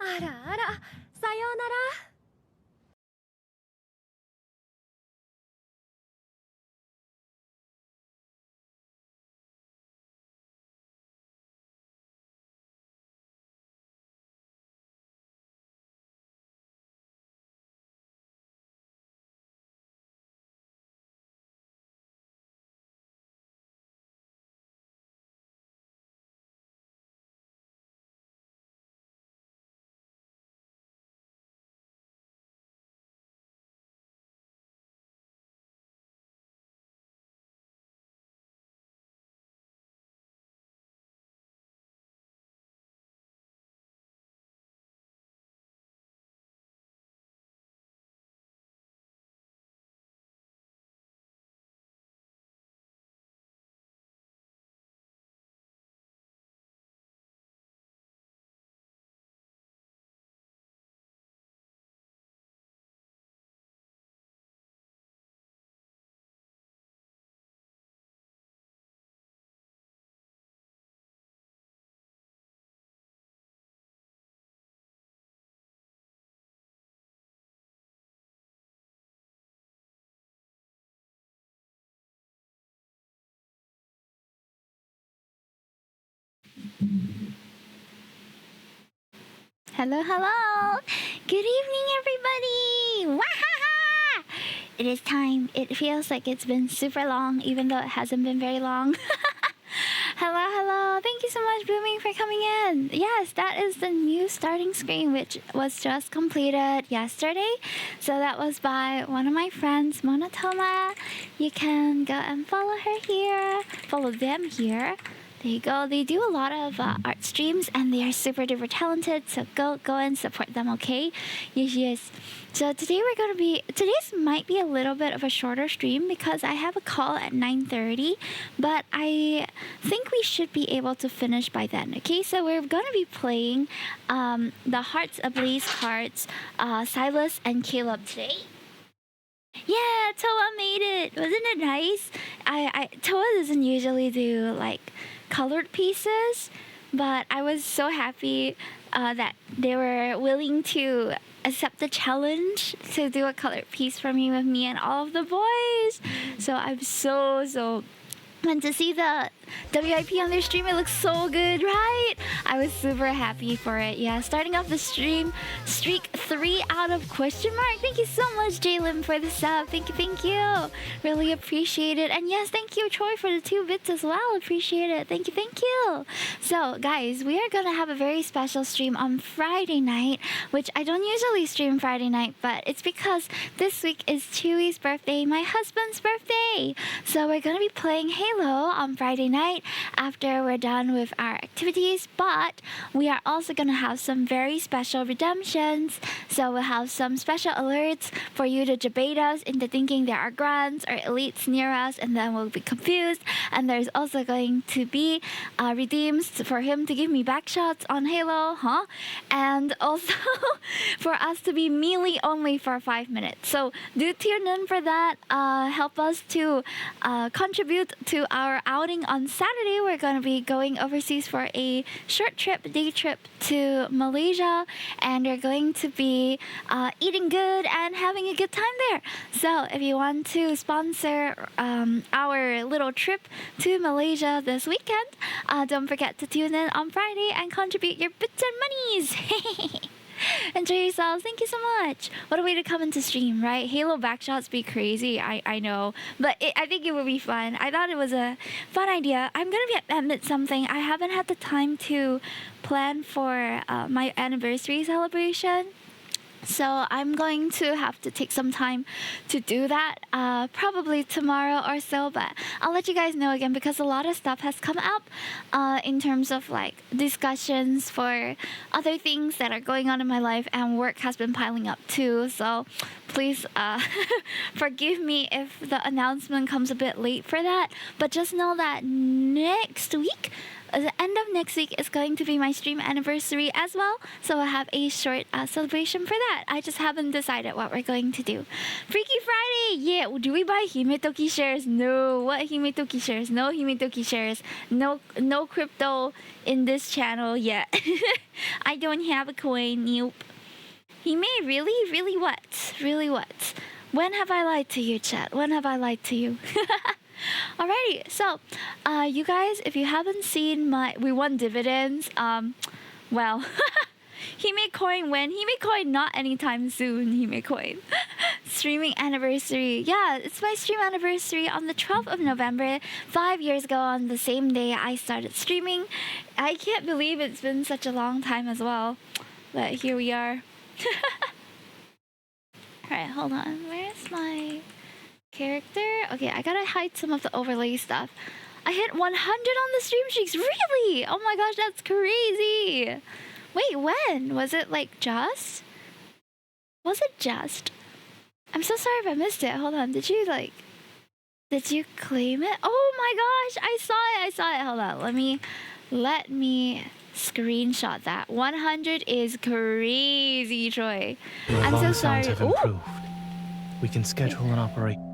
あらあら、さようなら。Hello, hello. Good evening, everybody. Wahaha! It is time. It feels like it's been super long, even though it hasn't been very long. Hello, hello. Thank you so much, Booming, for coming in. Yes, that is the new starting screen, which was just completed yesterday. So that was by one of my friends, Monotoma. You can go and follow her here, follow them here. There you go. They do a lot of art streams, and they are super duper talented. So go and support them, okay? Yes, yes. So today's might be a little bit of a shorter stream because I have a call at 9:30, but I think we should be able to finish by then. Okay, so we're gonna be playing the Hearts Ablaze cards, Sylus and Caleb today. Yeah, Toa made it. Wasn't it nice? Toa doesn't usually do like colored pieces, but I was so happy that they were willing to accept the challenge to do a colored piece for me with me and all of the boys. So I'm so and to see the WIP on their stream, it looks so good, right? I was super happy for it. Yeah, starting off the stream, streak 3 out of question mark. Thank you so much, Jalen, for the sub. Thank you. Really appreciate it. And yes, thank you, Troy, for the 2 bits as well. Appreciate it. Thank you. So, guys, we are gonna have a very special stream on Friday night, which I don't usually stream Friday night, but it's because this week is Chewy's birthday, my husband's birthday. So we're gonna be playing Halo on Friday night after we're done with our activities, but we are also gonna have some very special redemptions. So we'll have some special alerts for you to debate us into thinking there are grunts or elites near us, and then we'll be confused. And there's also going to be redeems for him to give me back shots on Halo, and also for us to be melee only for 5 minutes. So do tune in for that. Help us to contribute to our outing on Saturday. We're going to be going overseas for a short trip, day trip to Malaysia, and we're going to be eating good and having a good time there. So if you want to sponsor our little trip to Malaysia this weekend, don't forget to tune in on Friday and contribute your bits and monies. Enjoy yourselves. Thank you so much. What a way to come into stream, right? Halo backshots be crazy. I know. But I think it would be fun. I thought it was a fun idea. I'm going to admit something. I haven't had the time to plan for my anniversary celebration. So I'm going to have to take some time to do that, probably tomorrow or so, but I'll let you guys know again because a lot of stuff has come up in terms of like discussions for other things that are going on in my life, and work has been piling up too. So please forgive me if the announcement comes a bit late for that, but just know that next week, the end of next week is going to be my stream anniversary as well, so we'll have a short celebration for that. I just haven't decided what we're going to do. Freaky Friday! Yeah, do we buy Himetoki shares? No. What Himetoki shares? No Himetoki shares. No crypto in this channel yet. I don't have a coin. Nope. Hime, really? Really what? Really what? When have I lied to you, chat? When have I lied to you? Alrighty, so you guys, if you haven't seen we won dividends. Well, Hime coin when? Hime coin not anytime soon. Hime coin. Streaming anniversary. Yeah, it's my stream anniversary on the 12th of November. 5 years ago on the same day I started streaming. I can't believe it's been such a long time as well. But here we are. Alright, hold on. Where's my character? Okay, I gotta hide some of the overlay stuff. I hit 100 on the stream streaks. Really? Oh my gosh, that's crazy. Wait, when? Was it like just? Was it just? I'm so sorry if I missed it. Hold on. Did you claim it? Oh my gosh, I saw it. Hold on. Let me screenshot that. 100 is crazy, Troy. I'm so sorry. We can schedule an operation.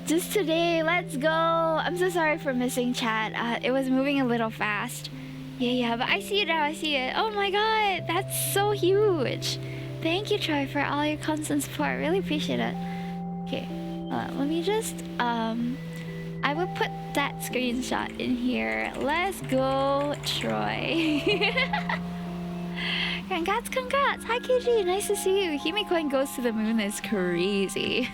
Just today, let's go. I'm so sorry for missing chat. It was moving a little fast. Yeah, but I see it now. I see it. Oh my god, that's so huge. Thank you, Troy, for all your constant support. Really appreciate it. Okay, let me just I will put that screenshot in here. Let's go, Troy. Congrats. Hi, KG. Nice to see you. Hime coin goes to the moon is crazy.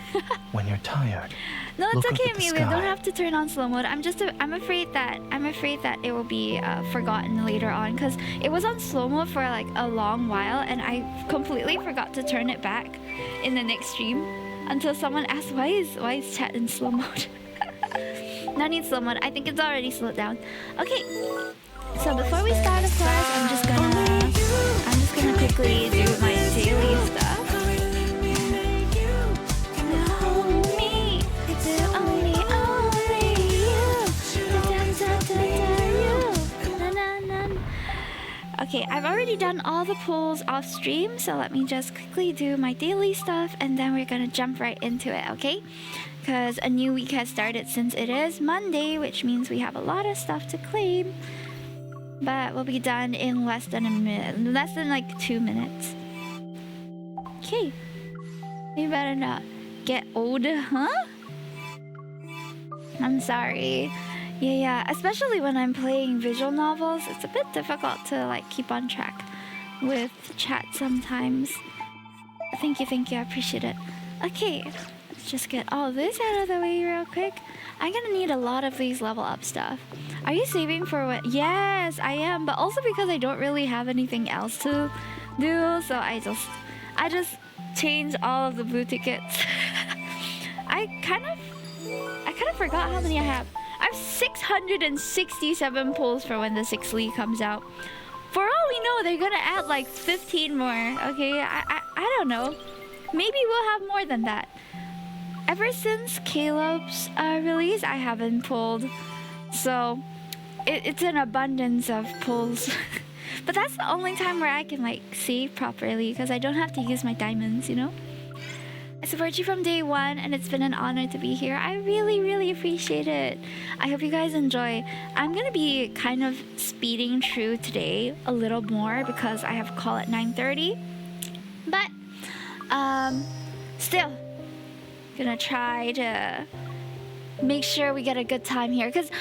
When you're tired. No, it's look okay, up at the Amelia. Don't sky. have to turn on slow mode. I'm afraid that it will be forgotten later on because it was on slow mode for like a long while, and I completely forgot to turn it back in the next stream until someone asked why is chat in slow mode. No need slow mode. I think it's already slowed down. Okay. So before we start, of course, I'm just gonna quickly do my daily stuff. Okay, I've already done all the polls off stream, so let me just quickly do my daily stuff and then we're gonna jump right into it, okay? Because a new week has started since it is Monday, which means we have a lot of stuff to claim. But we'll be done in less than like 2 minutes. Okay. You better not get old, huh? I'm sorry. Yeah, especially when I'm playing visual novels, it's a bit difficult to like keep on track with chat sometimes. Thank you, I appreciate it. Okay, let's just get all this out of the way real quick. I'm gonna need a lot of these level up stuff. Are you saving for what? Yes, I am, but also because I don't really have anything else to do, so I just changed all of the blue tickets. I kind of forgot how many I have. I have 667 pulls for when the 6th League comes out. For all we know, they're gonna add like 15 more. Okay, I don't know. Maybe we'll have more than that. Ever since Caleb's release, I haven't pulled, so it's an abundance of pulls. But that's the only time where I can like save properly because I don't have to use my diamonds, you know. I support you from day one, and it's been an honor to be here. I really appreciate it. I hope you guys enjoy. I'm gonna be kind of speeding through today a little more because I have a call at 9:30. But still gonna try to make sure we get a good time here because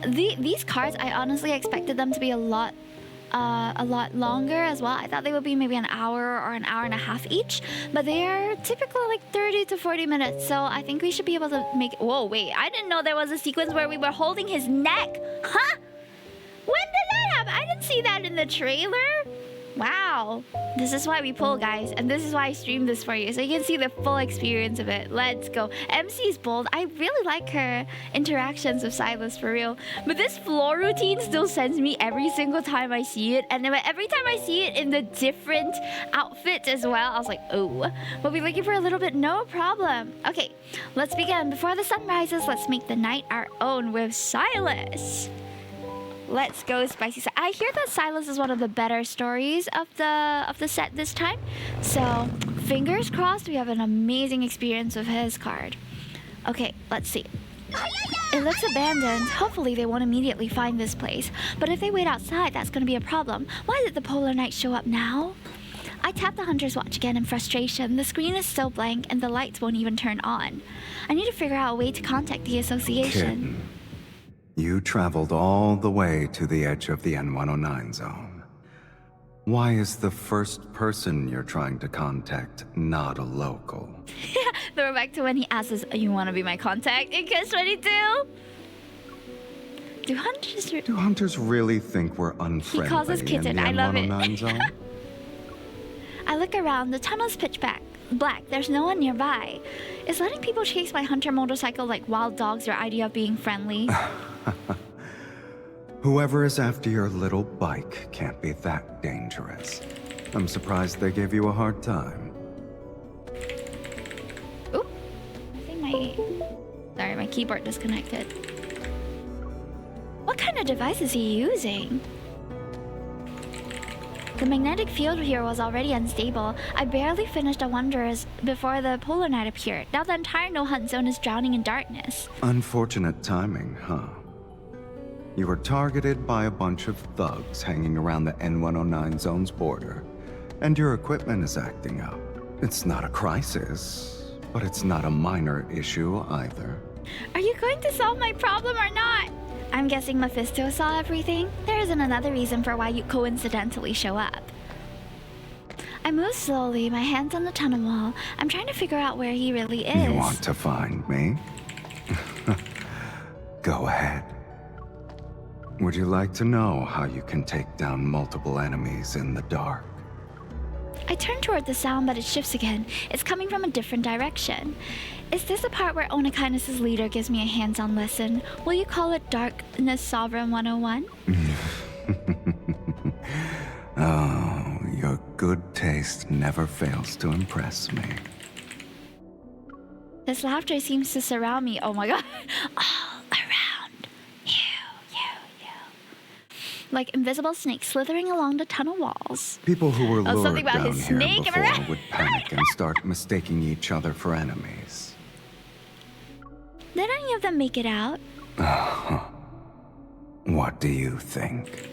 these cards, I honestly expected them to be a lot longer as well. I thought they would be maybe an hour or an hour and a half each, but they are typically like 30 to 40 minutes, so I think we should be able to make it. Whoa, wait, I didn't know there was a sequence where we were holding his neck. Huh? When did that happen? I didn't see that in the trailer. Wow, this is why we pull, guys, and this is why I stream this for you, so you can see the full experience of it. Let's go. MC's bold. I really like her interactions with Sylus, for real. But this floor routine still sends me every single time I see it, and then every time I see it in the different outfits as well, I was like, oh, we'll be looking for a little bit. No problem. Okay, let's begin. Before the sun rises, let's make the night our own with Sylus. Let's go, spicy. I hear that Sylus is one of the better stories of the set this time. So, fingers crossed we have an amazing experience with his card. Okay, let's see. It looks abandoned. Hopefully they won't immediately find this place. But if they wait outside, that's going to be a problem. Why did the Polar Knights show up now? I tap the Hunter's Watch again in frustration. The screen is still blank and the lights won't even turn on. I need to figure out a way to contact the association. Kitten, you traveled all the way to the edge of the N109 zone. Why is the first person you're trying to contact not a local? Throwback to when he asks us, you want to be my contact in Catch 22? Do hunters really think we're unfriendly He calls us kitten. in the I love N109 it. zone? I look around. The tunnel's pitch black. There's no one nearby. Is letting people chase my hunter motorcycle like wild dogs your idea of being friendly? Whoever is after your little bike can't be that dangerous. I'm surprised they gave you a hard time. Oop. I think my keyboard disconnected. What kind of device is he using? The magnetic field here was already unstable. I barely finished a Wanderers before the Polar Night appeared. Now the entire no-hunt zone is drowning in darkness. Unfortunate timing, huh? You were targeted by a bunch of thugs hanging around the N109 zone's border, and your equipment is acting up. It's not a crisis, but it's not a minor issue either. Are you going to solve my problem or not? I'm guessing Mephisto saw everything. There isn't another reason for why you coincidentally show up. I move slowly, my hands on the tunnel wall. I'm trying to figure out where he really is. You want to find me? Go ahead. Would you like to know how you can take down multiple enemies in the dark? I turn toward the sound, but it shifts again. It's coming from a different direction. Is this the part where Onakindness' leader gives me a hands-on lesson? Will you call it Darkness Sovereign 101? Oh, your good taste never fails to impress me. This laughter seems to surround me. Oh my god. All around. You. Like invisible snakes slithering along the tunnel walls. People who were lured something about down his here snake, am I before right? would panic and start mistaking each other for enemies. Did any of them make it out? What do you think?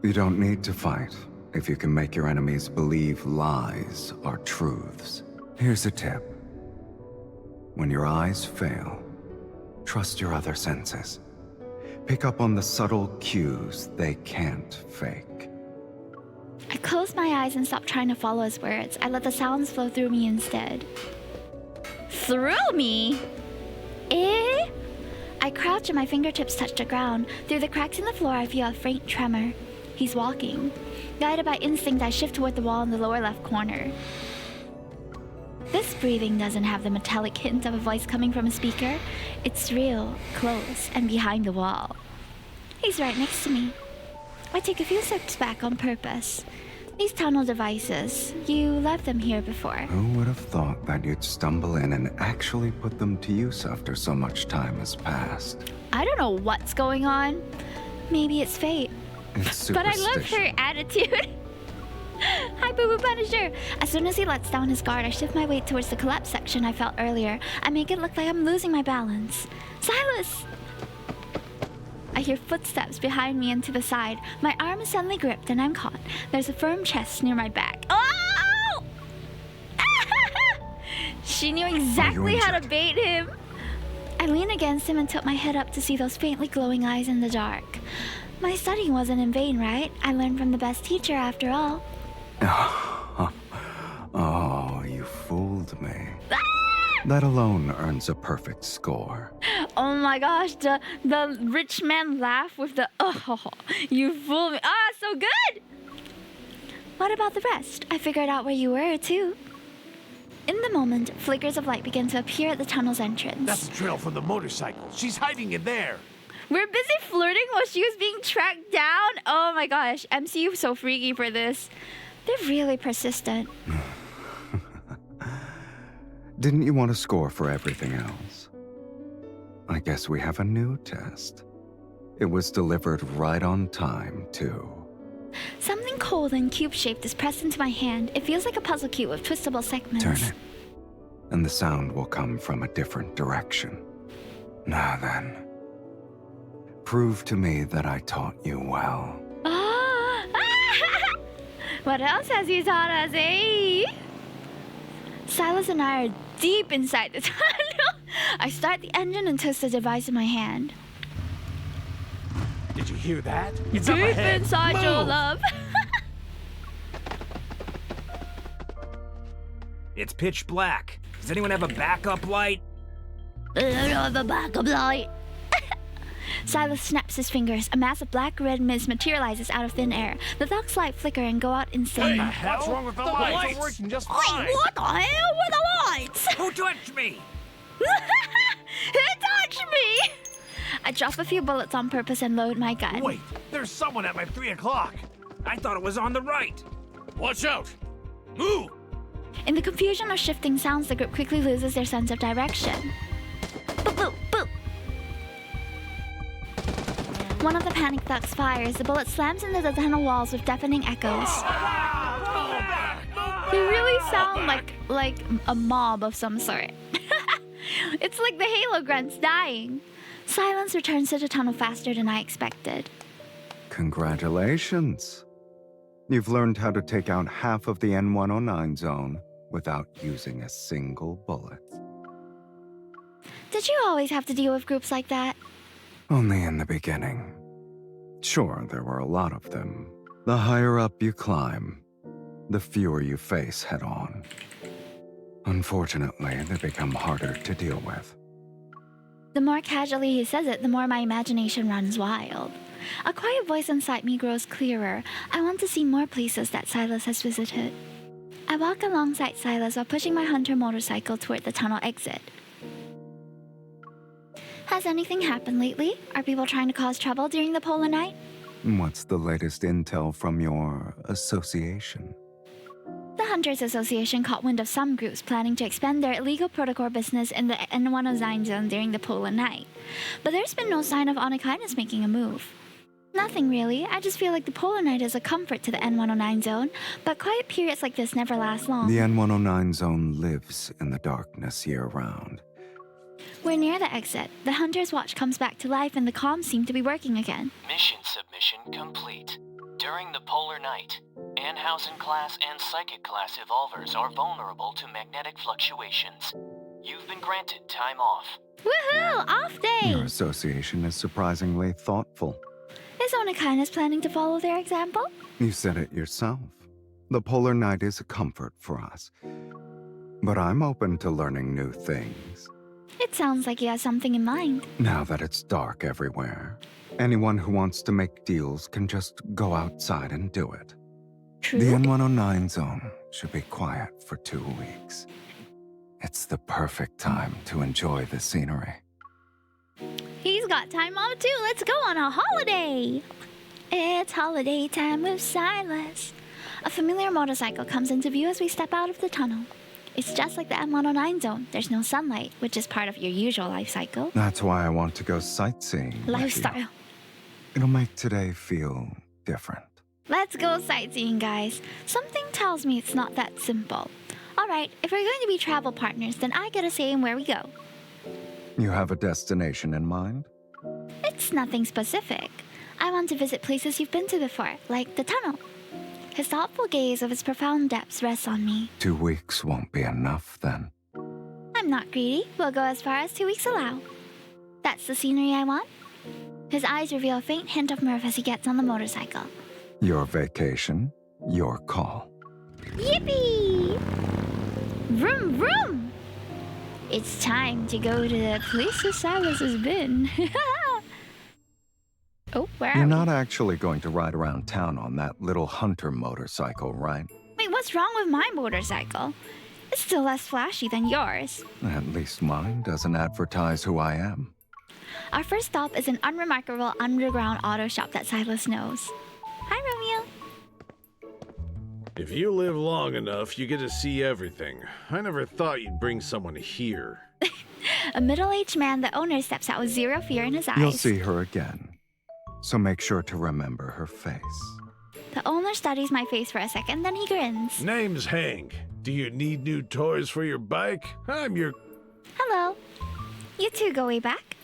You don't need to fight if you can make your enemies believe lies are truths. Here's a tip. When your eyes fail, trust your other senses. Pick up on the subtle cues they can't fake. I close my eyes and stop trying to follow his words. I let the sounds flow through me instead. Through me? Eh? I crouch and my fingertips touch the ground. Through the cracks in the floor, I feel a faint tremor. He's walking. Guided by instinct, I shift toward the wall in the lower left corner. This breathing doesn't have the metallic hint of a voice coming from a speaker. It's real, close, and behind the wall. He's right next to me. I take a few steps back on purpose. These tunnel devices, you left them here before. Who would have thought that you'd stumble in and actually put them to use after so much time has passed? I don't know what's going on. Maybe it's fate. It's But I love superstition. her attitude. Hi, Boo Boo Punisher! As soon as he lets down his guard, I shift my weight towards the collapse section I felt earlier. I make it look like I'm losing my balance. Sylus! I hear footsteps behind me and to the side. My arm is suddenly gripped and I'm caught. There's a firm chest near my back. Oh! She knew exactly how to bait him. I lean against him and tilt my head up to see those faintly glowing eyes in the dark. My studying wasn't in vain, right? I learned from the best teacher after all. Oh, you fooled me. That alone earns a perfect score. Oh my gosh, the rich man laugh with the oh, you fool me. Ah, so good! What about the rest? I figured out where you were, too. In the moment, flickers of light begin to appear at the tunnel's entrance. That's the trail from the motorcycle. She's hiding in there. We're busy flirting while she was being tracked down? Oh my gosh, MCU so freaky for this. They're really persistent. Didn't you want to score for everything else? I guess we have a new test. It was delivered right on time, too. Something cold and cube-shaped is pressed into my hand. It feels like a puzzle cube with twistable segments. Turn it, and the sound will come from a different direction. Now then, prove to me that I taught you well. What else has he taught us, eh? Sylus and I are deep inside the tunnel. I start the engine and twist the device in my hand. Did you hear that? It's up Deep ahead. inside your Move! love. It's pitch black. Does anyone have a backup light? I don't have a backup light. Sylus snaps his fingers. A mass of black-red mist materializes out of thin air. The thugs light flicker and go out insane. What's wrong with the lights? They're working just fine. Wait, what the hell were the lights? Who touched me? Who touched me? I drop a few bullets on purpose and load my gun. Wait, there's someone at my 3 o'clock. I thought it was on the right. Watch out! Move! In the confusion of shifting sounds, the group quickly loses their sense of direction. Boop, boop, boop. One of the panic thugs fires. The bullet slams into the tunnel walls with deafening echoes. They really sound like a mob of some sort. It's like the Halo grunts dying. Silence returns to the tunnel faster than I expected. Congratulations. You've learned how to take out half of the N109 zone without using a single bullet. Did you always have to deal with groups like that? Only in the beginning. Sure, there were a lot of them. The higher up you climb, the fewer you face head-on. Unfortunately, they become harder to deal with. The more casually he says it, the more my imagination runs wild. A quiet voice inside me grows clearer. I want to see more places that Sylus has visited. I walk alongside Sylus while pushing my hunter motorcycle toward the tunnel exit. Has anything happened lately? Are people trying to cause trouble during the polar night? What's the latest intel from your association? The Hunters Association caught wind of some groups planning to expand their illegal protocol business in the N109 zone during the polar night. But there's been no sign of Onykinus making a move. Nothing really. I just feel like the polar night is a comfort to the N109 zone, but quiet periods like this never last long. The N109 zone lives in the darkness year-round. We're near the exit. The Hunter's watch comes back to life and the comms seem to be working again. Mission submission complete. During the polar night, Anhausen-class and Psychic-class evolvers are vulnerable to magnetic fluctuations. You've been granted time off. Woohoo! Off day! Your association is surprisingly thoughtful. Is Onykinus planning to follow their example? You said it yourself. The polar night is a comfort for us. But I'm open to learning new things. It sounds like he has something in mind. Now that it's dark everywhere, anyone who wants to make deals can just go outside and do it. True. The N109 zone should be quiet for 2 weeks. It's the perfect time to enjoy the scenery. He's got time off too. Let's go on a holiday. It's holiday time with Sylus. A familiar motorcycle comes into view as we step out of the tunnel. It's just like the M109 zone. There's no sunlight, which is part of your usual life cycle. That's why I want to go sightseeing with you. Lifestyle. It'll make today feel different. Let's go sightseeing, guys. Something tells me it's not that simple. All right, if we're going to be travel partners, then I get a say in where we go. You have a destination in mind? It's nothing specific. I want to visit places you've been to before, like the tunnel. His thoughtful gaze of its profound depths rests on me. 2 weeks won't be enough, then. I'm not greedy. We'll go as far as 2 weeks allow. That's the scenery I want. His eyes reveal a faint hint of mirth as he gets on the motorcycle. Your vacation, your call. Yippee! Vroom vroom! It's time to go to the places Sylus has been. Oh, where are You're we? not actually going to ride around town on that little hunter motorcycle, right? Wait, what's wrong with my motorcycle? It's still less flashy than yours. At least mine doesn't advertise who I am. Our first stop is an unremarkable underground auto shop that Sylus knows. Hi, Romeo. If you live long enough, you get to see everything. I never thought you'd bring someone here. A middle-aged man, the owner steps out with zero fear in his eyes. You'll see her again. so make sure to remember her face. The owner studies my face for a second, then he grins. Name's Hank. Do you need new toys for your bike? I'm your... Hello. You two go way back.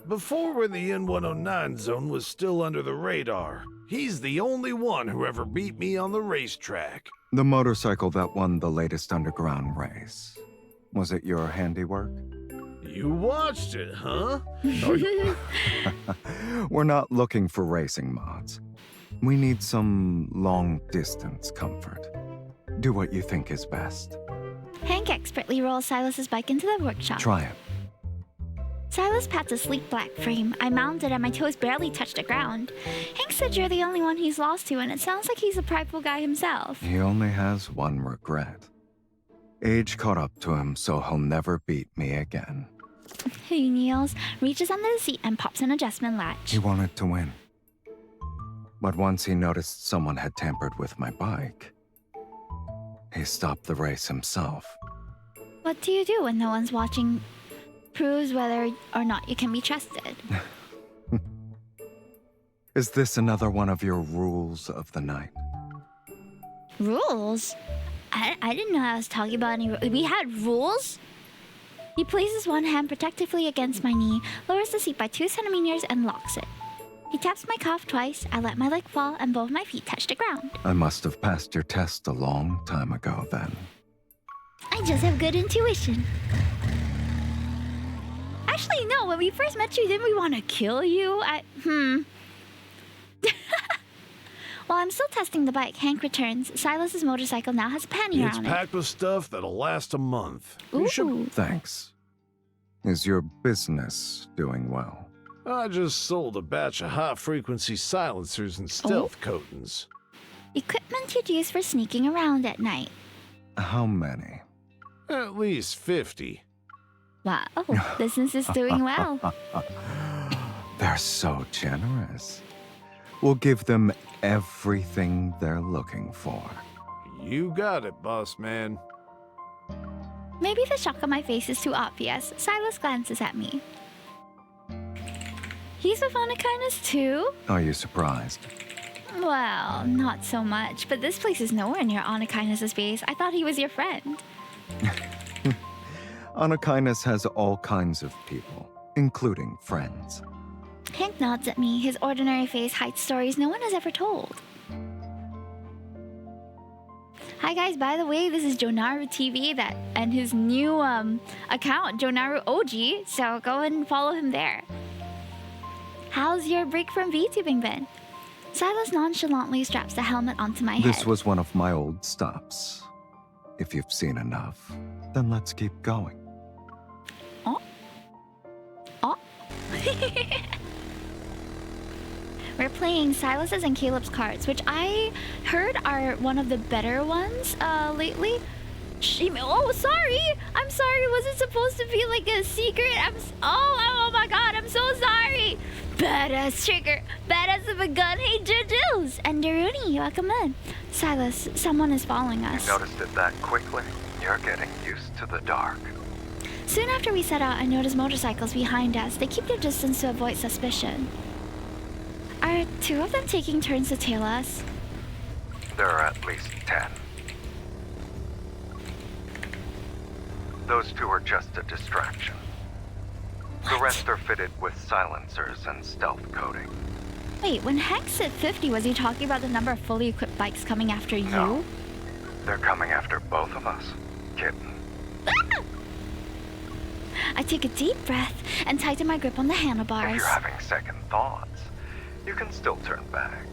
Before when the N109 zone was still under the radar, he's the only one who ever beat me on the racetrack. The motorcycle that won the latest underground race. Was it your handiwork? You watched it, huh? We're not looking for racing mods. We need some long-distance comfort. Do what you think is best. Hank expertly rolls Silas's bike into the workshop. Try it. Silas pats a sleek black frame. I mounted and my toes barely touched the ground. Hank said you're the only one he's lost to, and it sounds like he's a prideful guy himself. He only has one regret. Age caught up to him, so he'll never beat me again. He kneels, reaches under the seat, and pops an adjustment latch. He wanted to win. But once he noticed someone had tampered with my bike, he stopped the race himself. What do you do when no one's watching? Proves whether or not you can be trusted. Is this another one of your rules of the night? Rules? I didn't know I was talking about any... We had rules? He places one hand protectively against my knee, lowers the seat by 2 centimeters, and locks it. He taps my calf twice, I let my leg fall, and both my feet touch the ground. I must have passed your test a long time ago then. I just have good intuition. Actually, no, when we first met you, didn't we want to kill you? While I'm still testing the bike, Hank returns. Silas's motorcycle now has a pannier It's on it. packed with stuff that'll last a month. You should... Ooh. Thanks. Is your business doing well? I just sold a batch of high-frequency silencers and stealth coatings. Equipment you'd use for sneaking around at night. How many? At least 50. Wow, business is doing well. They're so generous. We'll give them everything they're looking for. You got it, boss man. Maybe the shock on my face is too obvious. Silas glances at me. He's with Anakinas too? Are you surprised? Well, not so much, but this place is nowhere near Anakinas' base. I thought he was your friend. Anakinas has all kinds of people, including friends. Hank nods at me. His ordinary face hides stories no one has ever told. Hi guys, by the way, this is Jonaru TV and his new account, Jonaru OG, so go and follow him there. How's your break from VTubing been? Silas nonchalantly straps the helmet onto my head. This was one of my old stops. If you've seen enough, then let's keep going. Oh. We're playing Silas's and Caleb's cards, which I heard are one of the better ones lately. Oh, sorry! I'm sorry, it wasn't supposed to be like a secret. Oh my god, I'm so sorry! Badass trigger, badass of a gun, hey Juju's! And Daruni, welcome in. Silas, someone is following us. You noticed it that quickly? You're getting used to the dark. Soon after we set out, I noticed motorcycles behind us. They keep their distance to avoid suspicion. Are 2 of them taking turns to tail us? There are at least 10. Those 2 are just a distraction. The rest are fitted with silencers and stealth coating. Wait, when Hank said 50, was he talking about the number of fully equipped bikes coming after you? No. They're coming after both of us, kitten. Ah! I take a deep breath and tighten my grip on the handlebars. If you're having second thoughts, you can still turn back.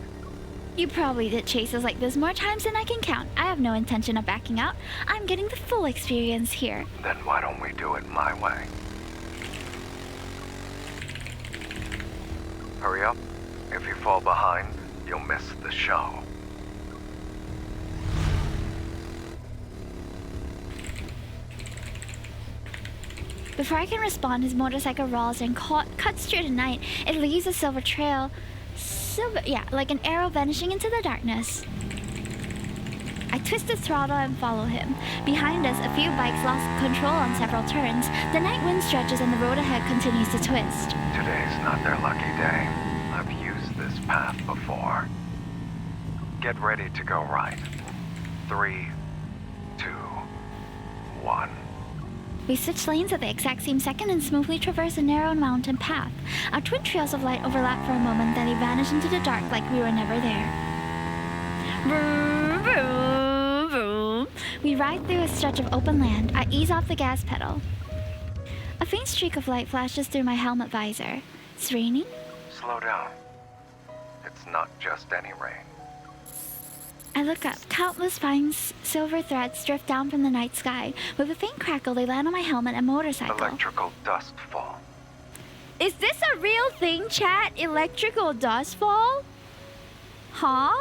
You probably did chases like this more times than I can count. I have no intention of backing out. I'm getting the full experience here. Then why don't we do it my way? Hurry up. If you fall behind, you'll miss the show. Before I can respond, his motorcycle rolls and cuts through the night. It leaves a silver trail. Like an arrow vanishing into the darkness. I twist the throttle and follow him. Behind us, a few bikes lost control on several turns. The night wind stretches and the road ahead continues to twist. Today's not their lucky day. I've used this path before. Get ready to go right. 3, 2, 1. We switch lanes at the exact same second and smoothly traverse a narrow mountain path. Our twin trails of light overlap for a moment, then they vanish into the dark like we were never there. Vroom, vroom, vroom. We ride through a stretch of open land. I ease off the gas pedal. A faint streak of light flashes through my helmet visor. It's raining? Slow down. It's not just any rain. I look up. Countless fine silver threads drift down from the night sky. With a faint crackle, they land on my helmet and motorcycle. Electrical dust fall. Is this a real thing, chat? Electrical dust fall? Huh?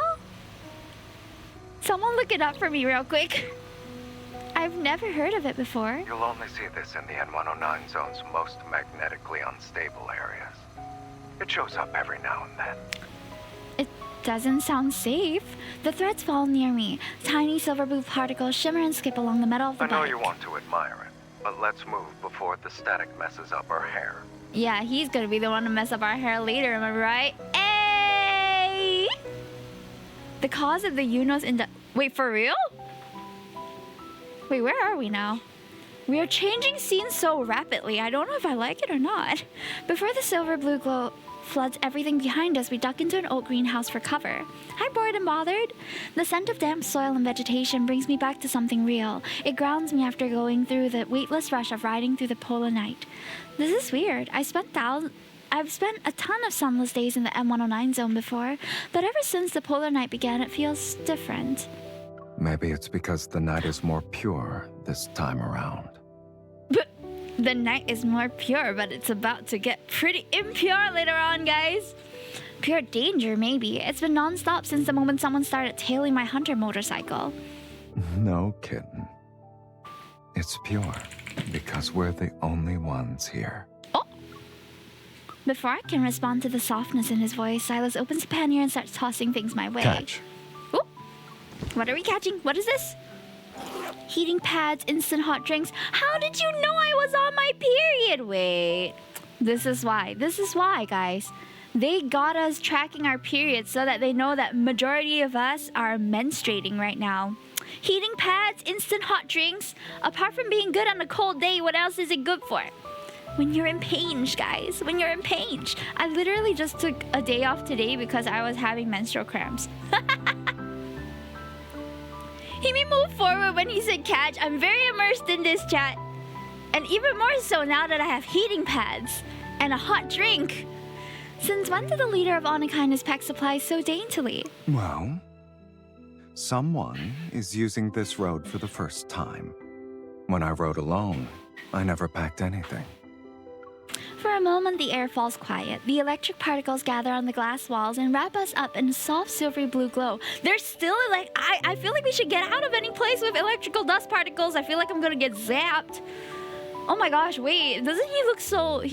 Someone look it up for me real quick. I've never heard of it before. You'll only see this in the N109 zone's most magnetically unstable areas. It shows up every now and then. It doesn't sound safe. The threads fall near me. Tiny silver blue particles shimmer and skip along the metal of the I know bike. you want to admire it, but let's move before the static messes up our hair. Yeah, he's gonna be the one to mess up our hair later, am I right? Hey! The cause of the Uno's in the... Wait, for real? Wait, where are we now? We are changing scenes so rapidly. I don't know if I like it or not. Before the silver blue glow floods everything behind us, we duck into an oak greenhouse for cover. Hi, bored and bothered. The scent of damp soil and vegetation brings me back to something real. It grounds me after going through the weightless rush of riding through the polar night. This is weird. I've spent a ton of sunless days in the M109 zone before, but ever since the polar night began, it feels different. Maybe it's because the night is more pure this time around. But the night is more pure, but it's about to get pretty impure later on, guys. Pure danger, maybe. It's been non-stop since the moment someone started tailing my hunter motorcycle. No, kitten. It's pure because we're the only ones here. Oh! Before I can respond to the softness in his voice, Sylus opens the pannier and starts tossing things my way. Catch. Oh! What are we catching? What is this? Heating pads, instant hot drinks. How did you know I was on my period? Wait. This is why, guys. They got us tracking our periods so that they know that majority of us are menstruating right now. Heating pads, instant hot drinks. Apart from being good on a cold day, what else is it good for? When you're in pain, guys. When you're in pain. I literally just took a day off today because I was having menstrual cramps. He may move forward when he said catch. I'm very immersed in this chat. And even more so now that I have heating pads and a hot drink. Since when did the leader of Onakindness pack supplies so daintily? Well, someone is using this road for the first time. When I rode alone, I never packed anything. For a moment, the air falls quiet. The electric particles gather on the glass walls and wrap us up in a soft silvery blue glow. There's still I feel like we should get out of any place with electrical dust particles. I feel like I'm gonna get zapped. Oh my gosh, wait, doesn't he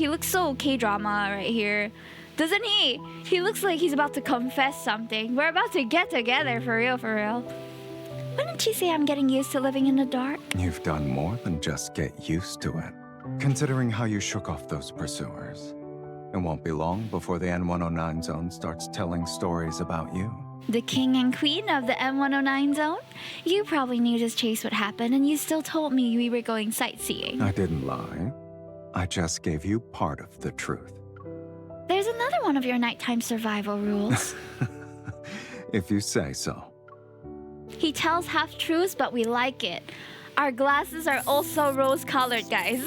look so K-drama right here? Doesn't he? He looks like he's about to confess something. We're about to get together, for real, for real. Wouldn't you say I'm getting used to living in the dark? You've done more than just get used to it. Considering how you shook off those pursuers. It won't be long before the N109 zone starts telling stories about you. The king and queen of the M109 zone? You probably knew this chase would happen, and you still told me we were going sightseeing. I didn't lie. I just gave you part of the truth. There's another one of your nighttime survival rules. If you say so. He tells half-truths, but we like it. Our glasses are also rose-colored, guys.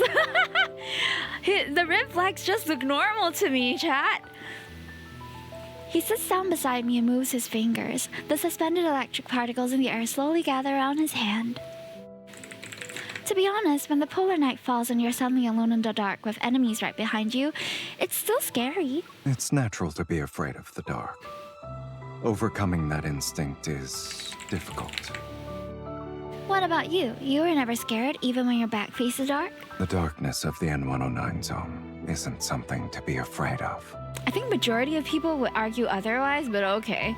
The red flags just look normal to me, chat. He sits down beside me and moves his fingers. The suspended electric particles in the air slowly gather around his hand. To be honest, when the polar night falls and you're suddenly alone in the dark with enemies right behind you, it's still scary. It's natural to be afraid of the dark. Overcoming that instinct is difficult. What about you? You were never scared, even when your back faces dark? The darkness of the N109 zone isn't something to be afraid of. I think majority of people would argue otherwise, but okay.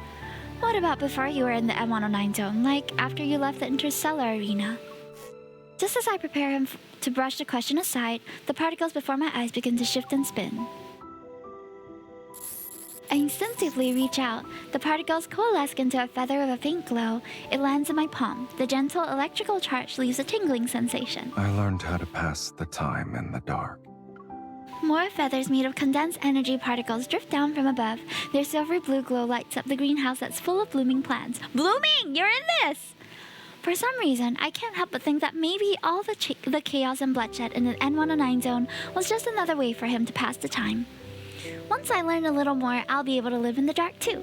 What about before you were in the M109 zone, like after you left the interstellar arena? Just as I prepare him to brush the question aside, the particles before my eyes begin to shift and spin. I instinctively reach out. The particles coalesce into a feather of a faint glow. It lands in my palm. The gentle electrical charge leaves a tingling sensation. I learned how to pass the time in the dark. More feathers made of condensed energy particles drift down from above. Their silvery blue glow lights up the greenhouse that's full of blooming plants. Blooming! You're in this! For some reason, I can't help but think that maybe all the chaos and bloodshed in the N109 zone was just another way for him to pass the time. Once I learn a little more, I'll be able to live in the dark too.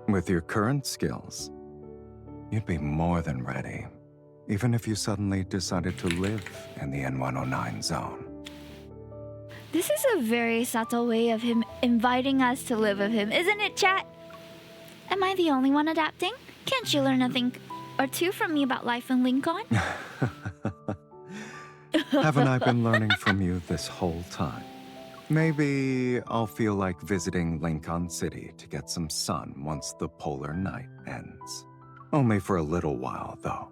With your current skills, you'd be more than ready, even if you suddenly decided to live in the N109 zone. This is a very subtle way of him inviting us to live with him, isn't it, chat? Am I the only one adapting? Can't you learn a thing or two from me about life in Lincoln? Haven't I been learning from you this whole time? Maybe I'll feel like visiting Lincoln City to get some sun once the polar night ends. Only for a little while, though.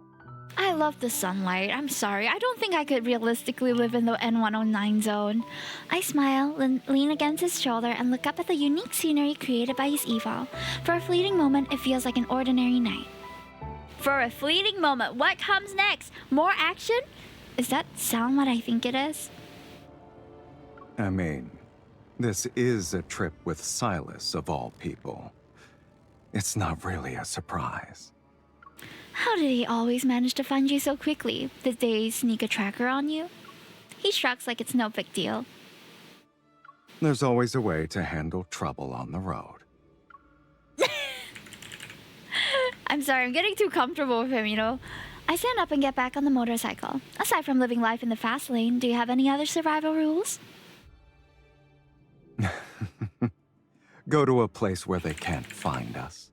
I love the sunlight. I'm sorry. I don't think I could realistically live in the N109 zone. I smile, lean against his shoulder, and look up at the unique scenery created by his eval. For a fleeting moment, it feels like an ordinary night. For a fleeting moment, what comes next? More action? Is that sound what I think it is? I mean, this is a trip with Sylus, of all people. It's not really a surprise. How did he always manage to find you so quickly? Did they sneak a tracker on you? He shrugs like it's no big deal. There's always a way to handle trouble on the road. I'm sorry, I'm getting too comfortable with him, you know? I stand up and get back on the motorcycle. Aside from living life in the fast lane, do you have any other survival rules? Go to a place where they can't find us.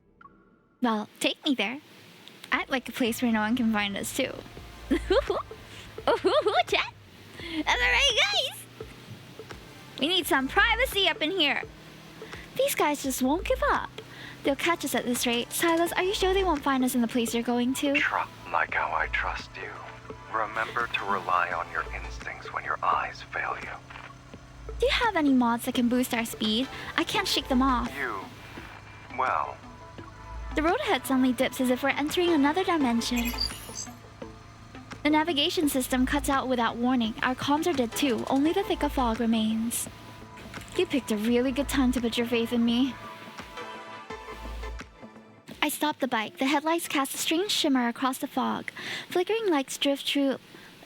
Well, take me there. I'd like a place where no one can find us, too. Oh, chat! That's alright, guys! We need some privacy up in here. These guys just won't give up. They'll catch us at this rate. Sylus, are you sure they won't find us in the place you're going to? Like how I trust you. Remember to rely on your instincts when your eyes fail you. Do you have any mods that can boost our speed? I can't shake them off. Well... The road ahead suddenly dips as if we're entering another dimension. The navigation system cuts out without warning. Our comms are dead too. Only the thick of fog remains. You picked a really good time to put your faith in me. I stop the bike. The headlights cast a strange shimmer across the fog. Flickering lights drift through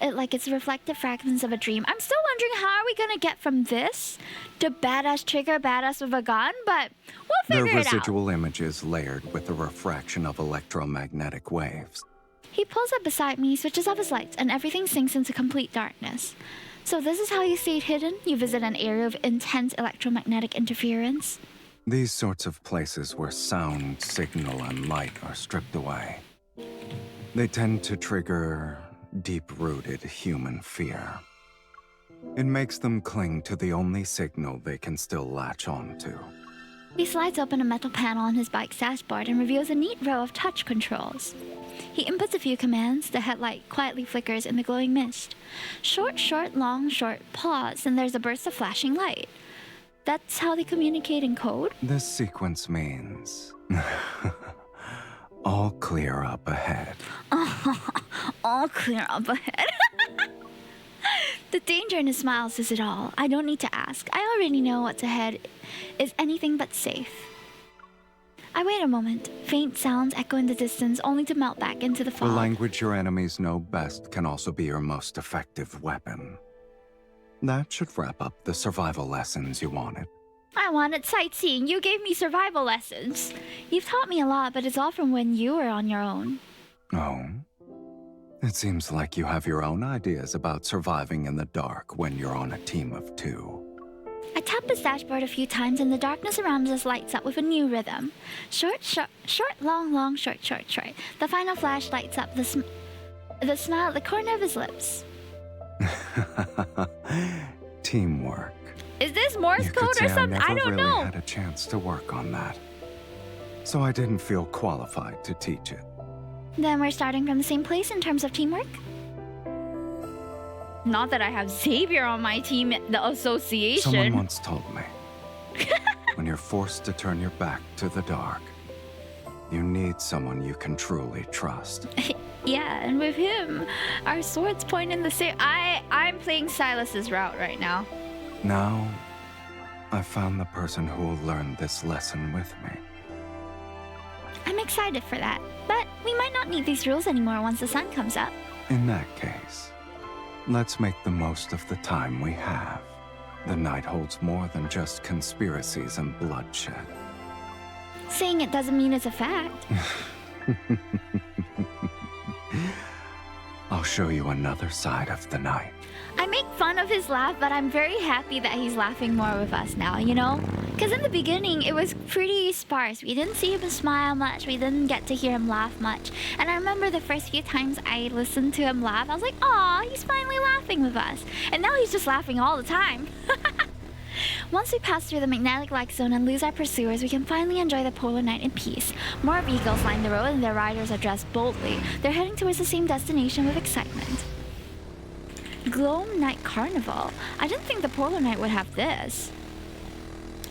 it like it's reflective fragments of a dream. I'm still wondering how are we gonna get from this to badass trigger badass with a gun, but we'll figure it out. They're residual images layered with the refraction of electromagnetic waves. He pulls up beside me, switches off his lights, and everything sinks into complete darkness. So this is how you stayed hidden? You visit an area of intense electromagnetic interference? These sorts of places where sound, signal, and light are stripped away. They tend to trigger deep-rooted human fear. It makes them cling to the only signal they can still latch on to. He slides open a metal panel on his bike's dashboard and reveals a neat row of touch controls. He inputs a few commands. The headlight quietly flickers in the glowing mist. Short, short, long, short, pause, and there's a burst of flashing light. That's how they communicate in code? This sequence means... all clear up ahead. All clear up ahead. The danger in his smile says it all. I don't need to ask. I already know what's ahead is anything but safe. I wait a moment. Faint sounds echo in the distance, only to melt back into the fog. The language your enemies know best can also be your most effective weapon. That should wrap up the survival lessons you wanted. I wanted sightseeing. You gave me survival lessons. You've taught me a lot, but it's all from when you were on your own. Oh? It seems like you have your own ideas about surviving in the dark when you're on a team of two. I tap his dashboard a few times and the darkness around us lights up with a new rhythm. Short, short, short, long, long, short, short, short. The final flash lights up the smile at the corner of his lips. Teamwork. Is this Morse You code could say or something? I never don't really know. had a chance to work on that. so I didn't feel qualified to teach it. Then we're starting from the same place in terms of teamwork? Not that I have Xavier on my team, the association. Someone once told me, when you're forced to turn your back to the dark, you need someone you can truly trust. Yeah, and with him, our swords point in the same... I'm playing Sylus's route right now. Now, I've found the person who will learn this lesson with me. I'm excited for that, but we might not need these rules anymore once the sun comes up. In that case, let's make the most of the time we have. The night holds more than just conspiracies and bloodshed. Saying it doesn't mean it's a fact. I'll show you another side of the night. I make fun of his laugh, but I'm very happy that he's laughing more with us now, you know? Because in the beginning, it was pretty sparse. We didn't see him smile much. We didn't get to hear him laugh much. And I remember the first few times I listened to him laugh, I was like, aw, he's finally laughing with us. And now he's just laughing all the time. Once we pass through the magnetic like zone and lose our pursuers, we can finally enjoy the polar night in peace. More vehicles line the road and their riders are dressed boldly. They're heading towards the same destination with excitement. Gloam Night Carnival. I didn't think the Polar Night would have this.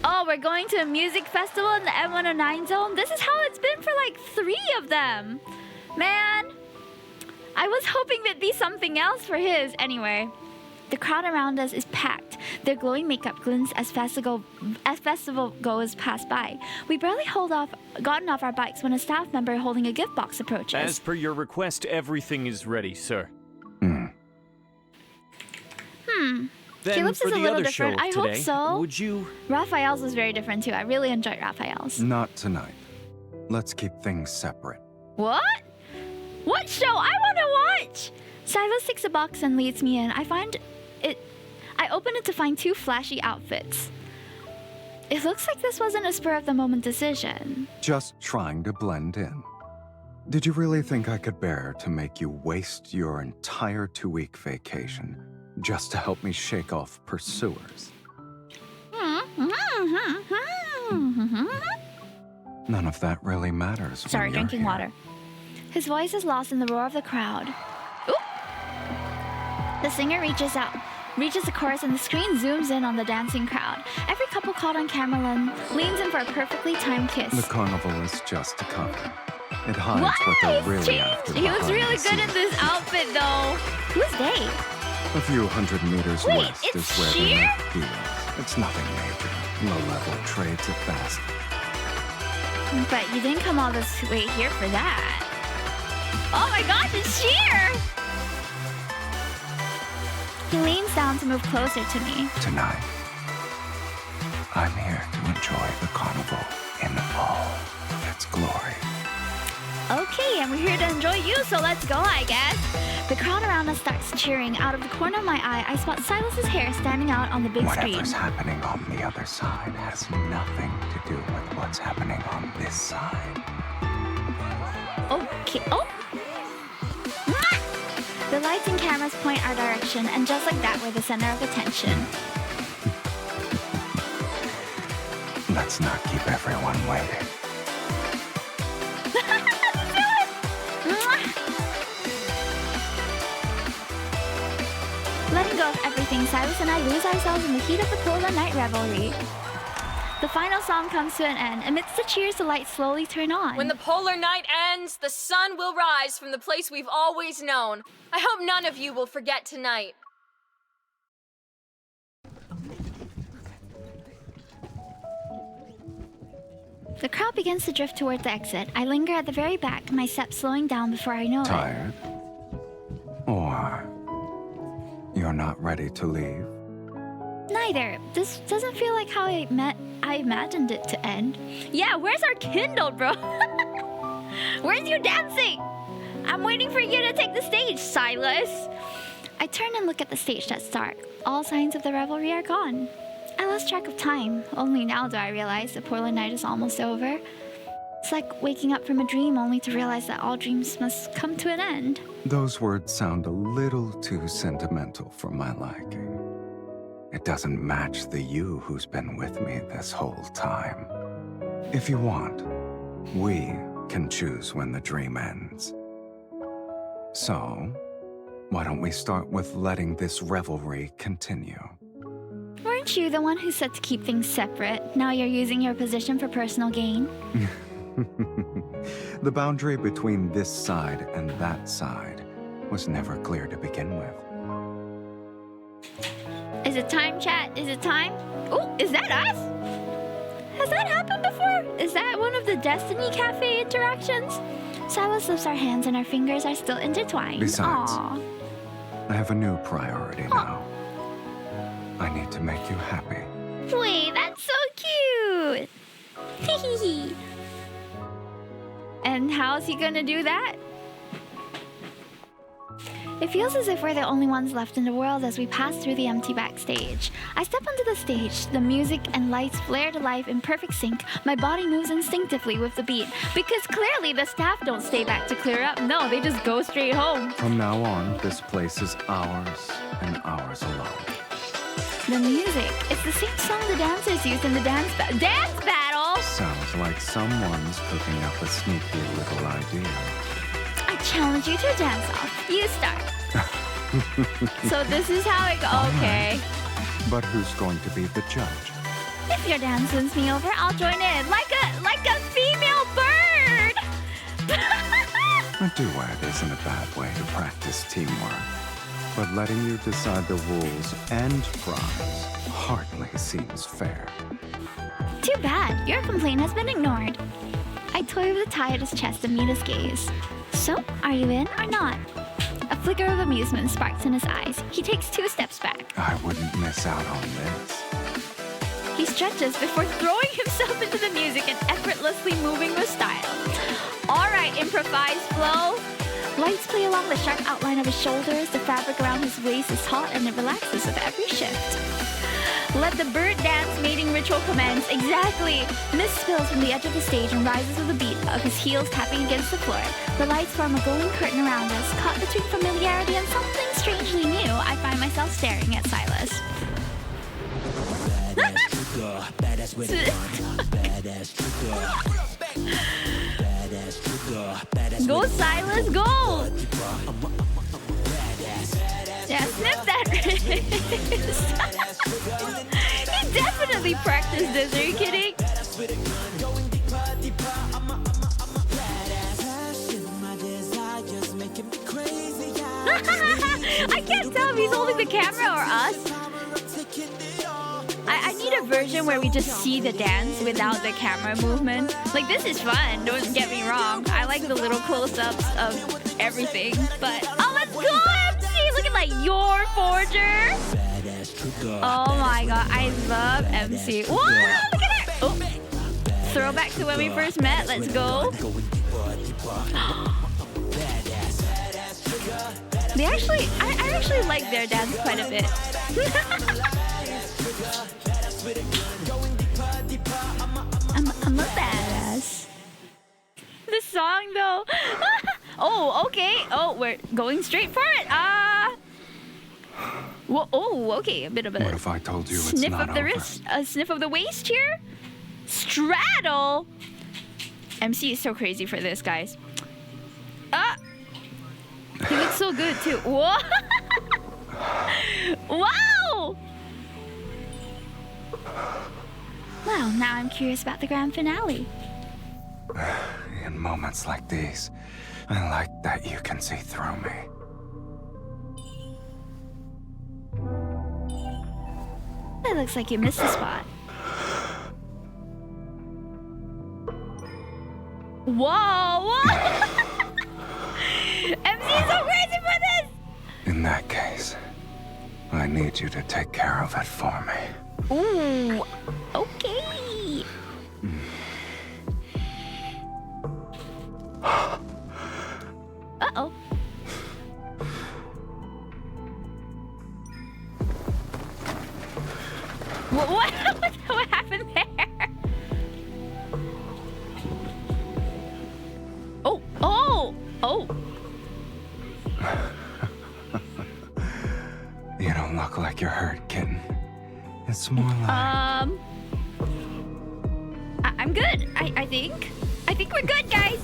Oh, we're going to a music festival in the M109 zone? This is how it's been for like 3 of them. Man, I was hoping it'd be something else for his. Anyway, the crowd around us is packed. Their glowing makeup glints as festival goers pass by. We barely gotten off our bikes when a staff member holding a gift box approaches. As per your request, everything is ready, sir. Then Caleb's for is a the little other different. show I today, hope so. would you... Raphael's was very different too. I really enjoyed Raphael's. Not tonight. Let's keep things separate. What? What show? I want to watch! Sylus takes a box and leads me in. I open it to find 2 flashy outfits. It looks like this wasn't a spur-of-the-moment decision. Just trying to blend in. Did you really think I could bear to make you waste your entire 2-week vacation just to help me shake off pursuers? None of that really matters. Sorry, when you're drinking here. water. His voice is lost in the roar of the crowd. Oop! The singer reaches the chorus and the screen zooms in on the dancing crowd. Every couple caught on camera leans in for a perfectly timed kiss. The carnival is just a cover. It hides What? what they're It's really changed! after. He was behind really the good in scenes. this outfit though. Who's they? A few hundred meters Wait, west it's is where they sheer? make deals. It's nothing major. Low-level trades at best. But you didn't come all this way here for that. Oh my gosh, it's sheer! He leans down to move closer to me. Tonight, I'm here to enjoy the carnival in all of its glory. Okay, and we're here to enjoy you, so let's go, I guess. The crowd around us starts cheering. Out of the corner of my eye, I spot Sylus's hair standing out on the big screen. Whatever's happening on the other side has nothing to do with what's happening on this side. Okay, oh! Mwah! The lights and cameras point our direction, and just like that, we're the center of attention. Let's not keep everyone waiting. Letting go of everything, Sylus and I lose ourselves in the heat of the polar night revelry. The final song comes to an end. Amidst the cheers, the lights slowly turn on. When the polar night ends, the sun will rise from the place we've always known. I hope none of you will forget tonight. The crowd begins to drift toward the exit. I linger at the very back, my steps slowing down before I know it. Tired? Or you're not ready to leave? Neither. This doesn't feel like how I imagined it to end. Yeah, where's our Kindle, bro? Where's your dancing? I'm waiting for you to take the stage, Sylus. I turn and look at the stage that's dark. All signs of the revelry are gone. I lost track of time. Only now do I realize the polar night is almost over. It's like waking up from a dream only to realize that all dreams must come to an end. Those words sound a little too sentimental for my liking. It doesn't match the you who's been with me this whole time. If you want, We can choose when the dream ends. So, why don't we start with letting this revelry continue? Weren't you the one who said to keep things separate? Now you're using your position for personal gain? The boundary between this side and that side was never clear to begin with. Is it time, chat? Is it time? Oh, is that us? Has that happened before? Is that one of the Destiny Cafe interactions? Sylus lifts our hands and our fingers are still intertwined. Besides, Aww. I have a new priority now. I need to make you happy. Wait, that's so cute! Hehehe. And how's he gonna do that? It feels as if we're the only ones left in the world as we pass through the empty backstage. I step onto the stage, the music and lights flare to life in perfect sync. My body moves instinctively with the beat, because clearly the staff don't stay back to clear up. No, they just go straight home. From now on, this place is ours and ours alone. The music, it's the same song the dancers used in the dance battle! Sounds like someone's cooking up a sneaky little idea. I challenge you to a dance-off. You start. So this is how it goes. Okay. But who's going to be the judge? If your dance wins me over, I'll join in. Like a female bird! A duet isn't a bad way to practice teamwork. But letting you decide the rules and prize hardly seems fair. Too bad. Your complaint has been ignored. I toy with the tie at his chest and meet his gaze. So, are you in or not? A flicker of amusement sparks in his eyes. He takes 2 steps back. I wouldn't miss out on this. He stretches before throwing himself into the music and effortlessly moving with style. Alright, improvised flow. Lights play along the sharp outline of his shoulders. The fabric around his waist is taut and it relaxes with every shift. Let the bird dance mating ritual commence. Exactly! Mist spills from the edge of the stage and rises with the beat of his heels tapping against the floor. The lights form a golden curtain around us. Caught between familiarity and something strangely new, I find myself staring at Sylus. Go, Sylus, go! Yeah, snip that wrist. He definitely practiced this, are you kidding? I can't tell if he's holding the camera or us. I need a version where we just see the dance without the camera movement. Like, this is fun, don't get me wrong. I like the little close-ups of everything, but... Oh, let's go, MC! Look at, like, your forger! Oh my god, I love MC. Whoa, look at her! Oh. Throwback to when we first met, let's go. I actually like their dance quite a bit. I'm a badass. The song though. Oh, okay. Oh, we're going straight for it. Whoa, oh, okay. A bit of a What if I told you it's sniff not of the over? wrist, a sniff of the waist here. Straddle. MC is so crazy for this, guys. He looks so good too. Whoa! Wow! Well, now I'm curious about the grand finale. In moments like these, I like that you can see through me. It looks like you missed a spot. Whoa! Whoa! MC is so crazy for this! In that case, I need you to take care of it for me. Ooh, okay. Uh-oh. What happened there? Oh, oh, oh. You don't look like you're hurt, kitten. It's more like... I'm good, I think. I think we're good, guys.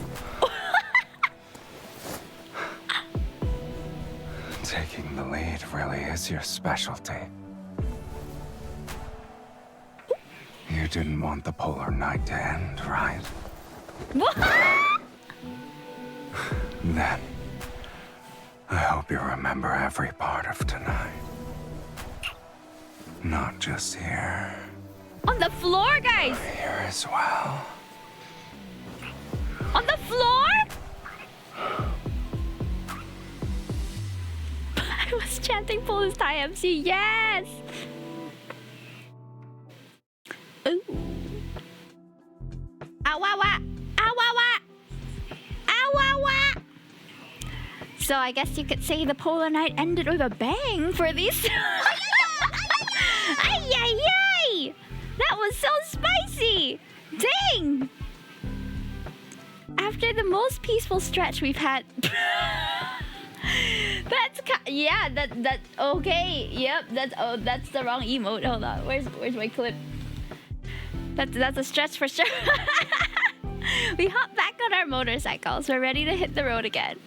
Taking the lead really is your specialty. You didn't want the polar night to end, right? What? Then, I hope you remember every part of tonight. Not just here. On the floor, guys. Here as well. On the floor? I was chanting Polish Thai MC. Yes. Ooh. Awawa. Awawa. Awawa. So I guess you could say the polar night ended with a bang for these. Ay, ay, ay. That was so spicy. Dang. After the most peaceful stretch we've had. That okay. Yep, that's the wrong emote. Hold on. Where's my clip? That's a stretch for sure. We hop back on our motorcycles. We're ready to hit the road again.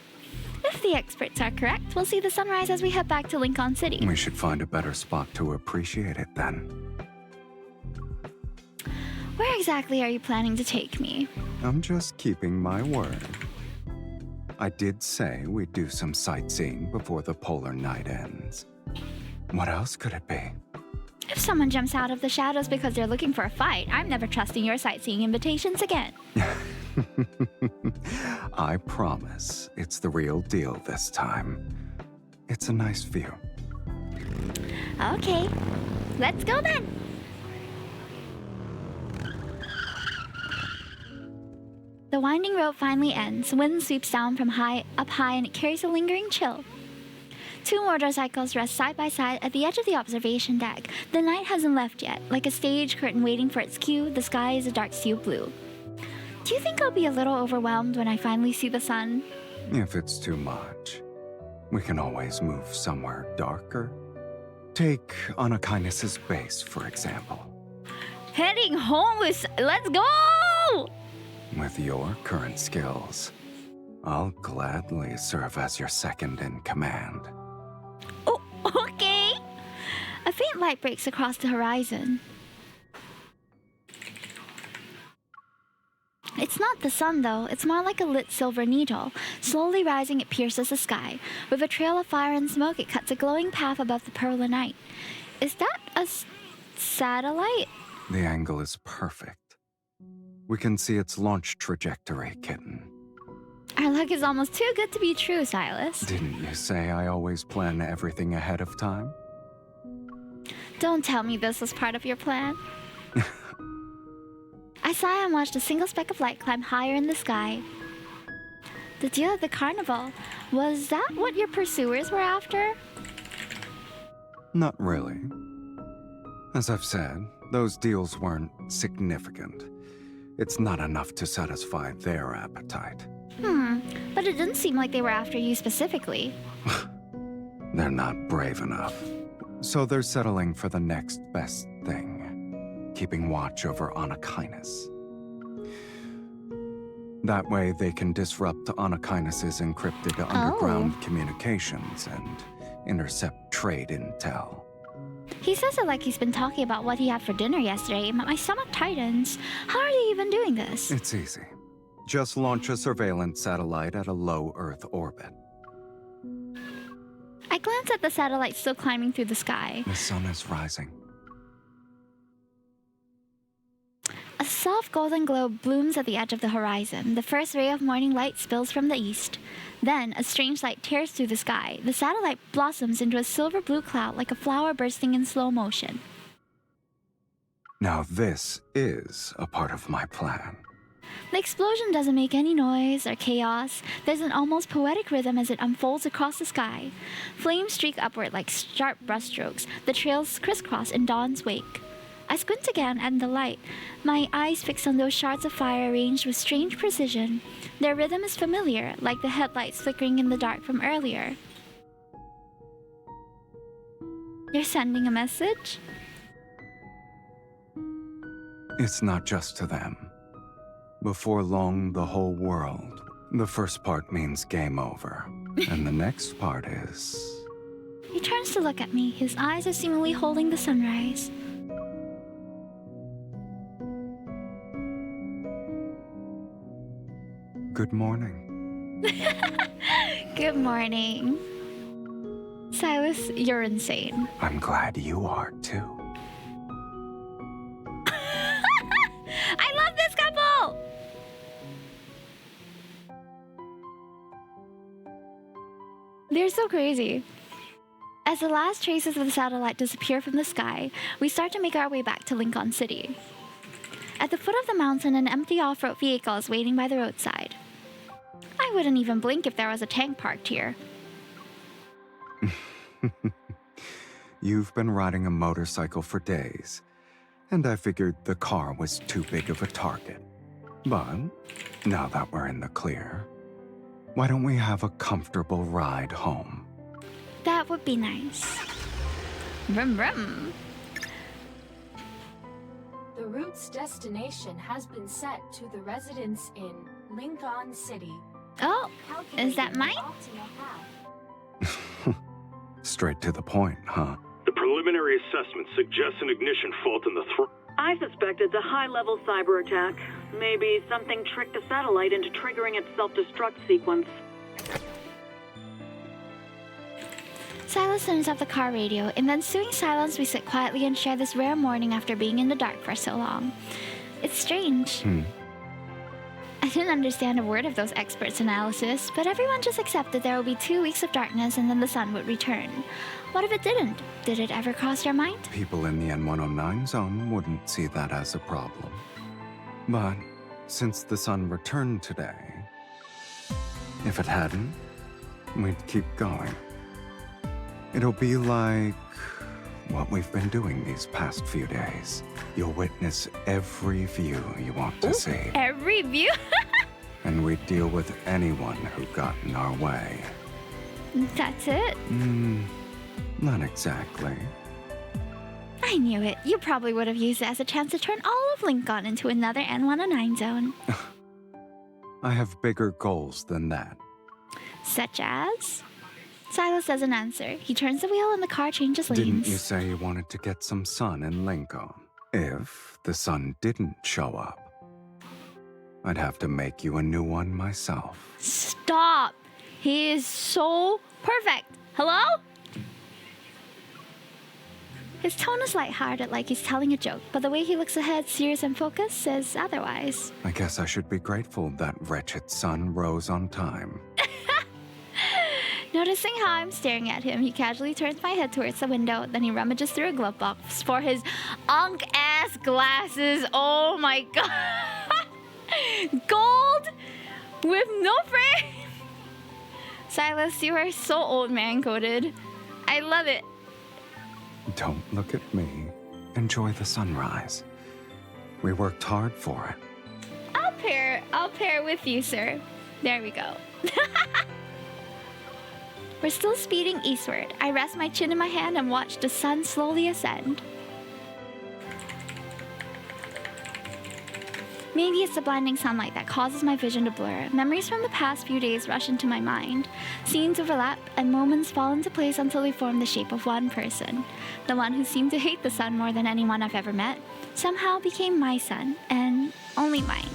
If the experts are correct, we'll see the sunrise as we head back to Lincoln City. We should find a better spot to appreciate it then. Where exactly are you planning to take me? I'm just keeping my word. I did say we'd do some sightseeing before the polar night ends. What else could it be? If someone jumps out of the shadows because they're looking for a fight, I'm never trusting your sightseeing invitations again. I promise it's the real deal this time. It's a nice view. Okay, let's go then. The winding road finally ends. Wind sweeps down from up high, and it carries a lingering chill. Two motorcycles rest side by side at the edge of the observation deck. The night hasn't left yet. Like a stage curtain waiting for its cue, the sky is a dark steel blue. Do you think I'll be a little overwhelmed when I finally see the sun? If it's too much, we can always move somewhere darker. Take Anakainis' base, for example. Heading home with... Let's go! With your current skills, I'll gladly serve as your second in command. Oh, okay. A faint light breaks across the horizon. It's not the sun, though. It's more like a lit silver needle. Slowly rising, it pierces the sky. With a trail of fire and smoke, it cuts a glowing path above the polar night. Is that a satellite? The angle is perfect. We can see its launch trajectory, kitten. Our luck is almost too good to be true, Sylus. Didn't you say I always plan everything ahead of time? Don't tell me this was part of your plan. I sighed and watched a single speck of light climb higher in the sky. The deal at the carnival, was that what your pursuers were after? Not really. As I've said, those deals weren't significant. It's not enough to satisfy their appetite. But it didn't seem like they were after you specifically. They're not brave enough. So they're settling for the next best thing, keeping watch over Anakainis. That way they can disrupt Anakainis' encrypted underground communications and intercept trade intel. He says it like he's been talking about what he had for dinner yesterday, but my stomach tightens. How are you even doing this? It's easy. Just launch a surveillance satellite at a low Earth orbit. I glance at the satellite still climbing through the sky. The sun is rising. A soft golden glow blooms at the edge of the horizon. The first ray of morning light spills from the east. Then, a strange light tears through the sky. The satellite blossoms into a silver blue cloud like a flower bursting in slow motion. Now this is a part of my plan. The explosion doesn't make any noise or chaos. There's an almost poetic rhythm as it unfolds across the sky. Flames streak upward like sharp brushstrokes. The trails crisscross in dawn's wake. I squint again at the light, my eyes fixed on those shards of fire arranged with strange precision. Their rhythm is familiar, like the headlights flickering in the dark from earlier. You're sending a message? It's not just to them. Before long, the whole world. The first part means game over. And the next part is... He turns to look at me. His eyes are seemingly holding the sunrise. Good morning. Good morning. Sylus, you're insane. I'm glad you are too. I love this couple! They're so crazy. As the last traces of the satellite disappear from the sky, we start to make our way back to Lincoln City. At the foot of the mountain, an empty off-road vehicle is waiting by the roadside. I wouldn't even blink if there was a tank parked here. You've been riding a motorcycle for days, and I figured the car was too big of a target. But now that we're in the clear, why don't we have a comfortable ride home? That would be nice. Vroom vroom. The route's destination has been set to the Residence Inn, Lincoln City. Oh, is that mine? Straight to the point, huh? The preliminary assessment suggests an ignition fault in the I suspect it's a high-level cyber attack. Maybe something tricked the satellite into triggering its self-destruct sequence. Sylus turns off the car radio. In the ensuing silence, we sit quietly and share this rare morning after being in the dark for so long. It's strange. I didn't understand a word of those experts' analysis, but everyone just accepted there would be 2 weeks of darkness and then the sun would return. What if it didn't? Did it ever cross your mind? People in the N109 zone wouldn't see that as a problem. But since the sun returned today, if it hadn't, we'd keep going. It'll be like what we've been doing these past few days. You'll witness every view you want to see. Every view? And we deal with anyone who got in our way. That's it? Not exactly. I knew it. You probably would have used it as a chance to turn all of Lincoln into another N109 zone. I have bigger goals than that. Such as? Sylus doesn't answer. He turns the wheel and the car changes lanes. Didn't you say you wanted to get some sun in Lincoln? If the sun didn't show up, I'd have to make you a new one myself. Stop! He is so perfect. Hello? His tone is lighthearted, like he's telling a joke, but the way he looks ahead, serious and focused, says otherwise. I guess I should be grateful that wretched sun rose on time. Noticing how I'm staring at him, he casually turns my head towards the window, then he rummages through a glove box for his unk-ass glasses. Oh my god! Gold with no frame! Sylus, you are so old man-coded. I love it. Don't look at me. Enjoy the sunrise. We worked hard for it. I'll pair with you, sir. There we go. We're still speeding eastward. I rest my chin in my hand and watch the sun slowly ascend. Maybe it's the blinding sunlight that causes my vision to blur. Memories from the past few days rush into my mind. Scenes overlap and moments fall into place until they form the shape of one person. The one who seemed to hate the sun more than anyone I've ever met somehow became my sun, and only mine.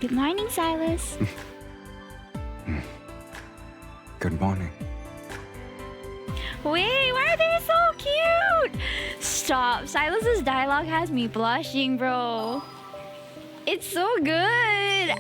Good morning, Sylus. Good morning. Wait, why are they so cute? Stop. Sylus's dialogue has me blushing, bro. It's so good.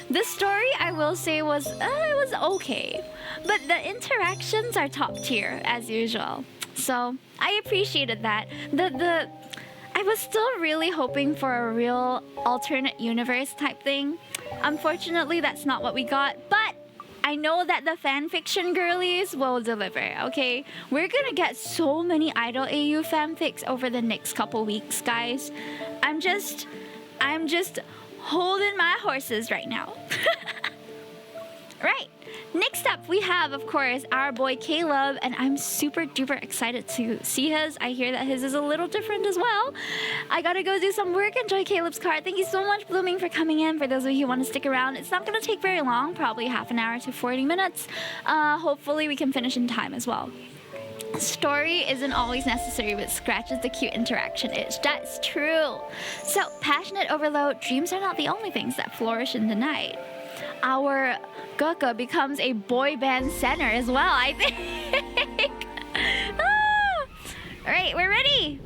The story, I will say, was it was okay, but the interactions are top tier as usual. So I appreciated that. I was still really hoping for a real alternate universe type thing. Unfortunately, that's not what we got, but I know that the fanfiction girlies will deliver, okay? We're gonna get so many Idol AU fanfics over the next couple weeks, guys. I'm just holding my horses right now. Right. Next up, we have, of course, our boy Caleb, and I'm super duper excited to see his. I hear that his is a little different as well. I gotta go do some work. Enjoy Caleb's card. Thank you so much, Blooming, for coming in. For those of you who want to stick around, it's not gonna take very long, probably half an hour to 40 minutes. Hopefully, we can finish in time as well. Story isn't always necessary, but scratches the cute interaction itch. That's true. So, passionate overload, dreams are not the only things that flourish in the night. Our Gukka becomes a boy band center as well, I think. Alright, we're ready.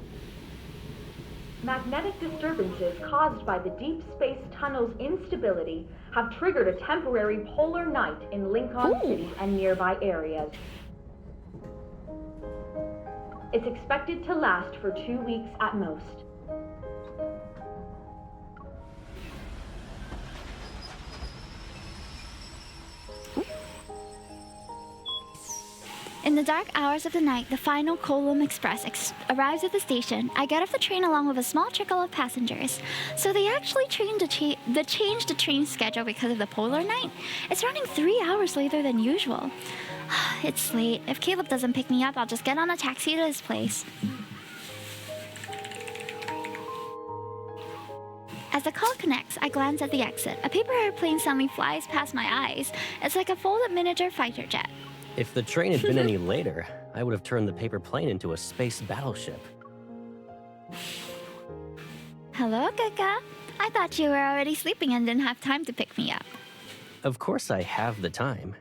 Magnetic disturbances caused by the deep space tunnel's instability have triggered a temporary polar night in Lincoln City and nearby areas. It's expected to last for 2 weeks at most. In the dark hours of the night, the final Kolum Express arrives at the station. I get off the train along with a small trickle of passengers. So they actually changed the train schedule because of the polar night. It's running 3 hours later than usual. It's late. If Caleb doesn't pick me up, I'll just get on a taxi to his place. As the call connects, I glance at the exit. A paper airplane suddenly flies past my eyes. It's like a folded miniature fighter jet. If the train had been any later, I would have turned the paper plane into a space battleship. Hello, Gukka. I thought you were already sleeping and didn't have time to pick me up. Of course I have the time.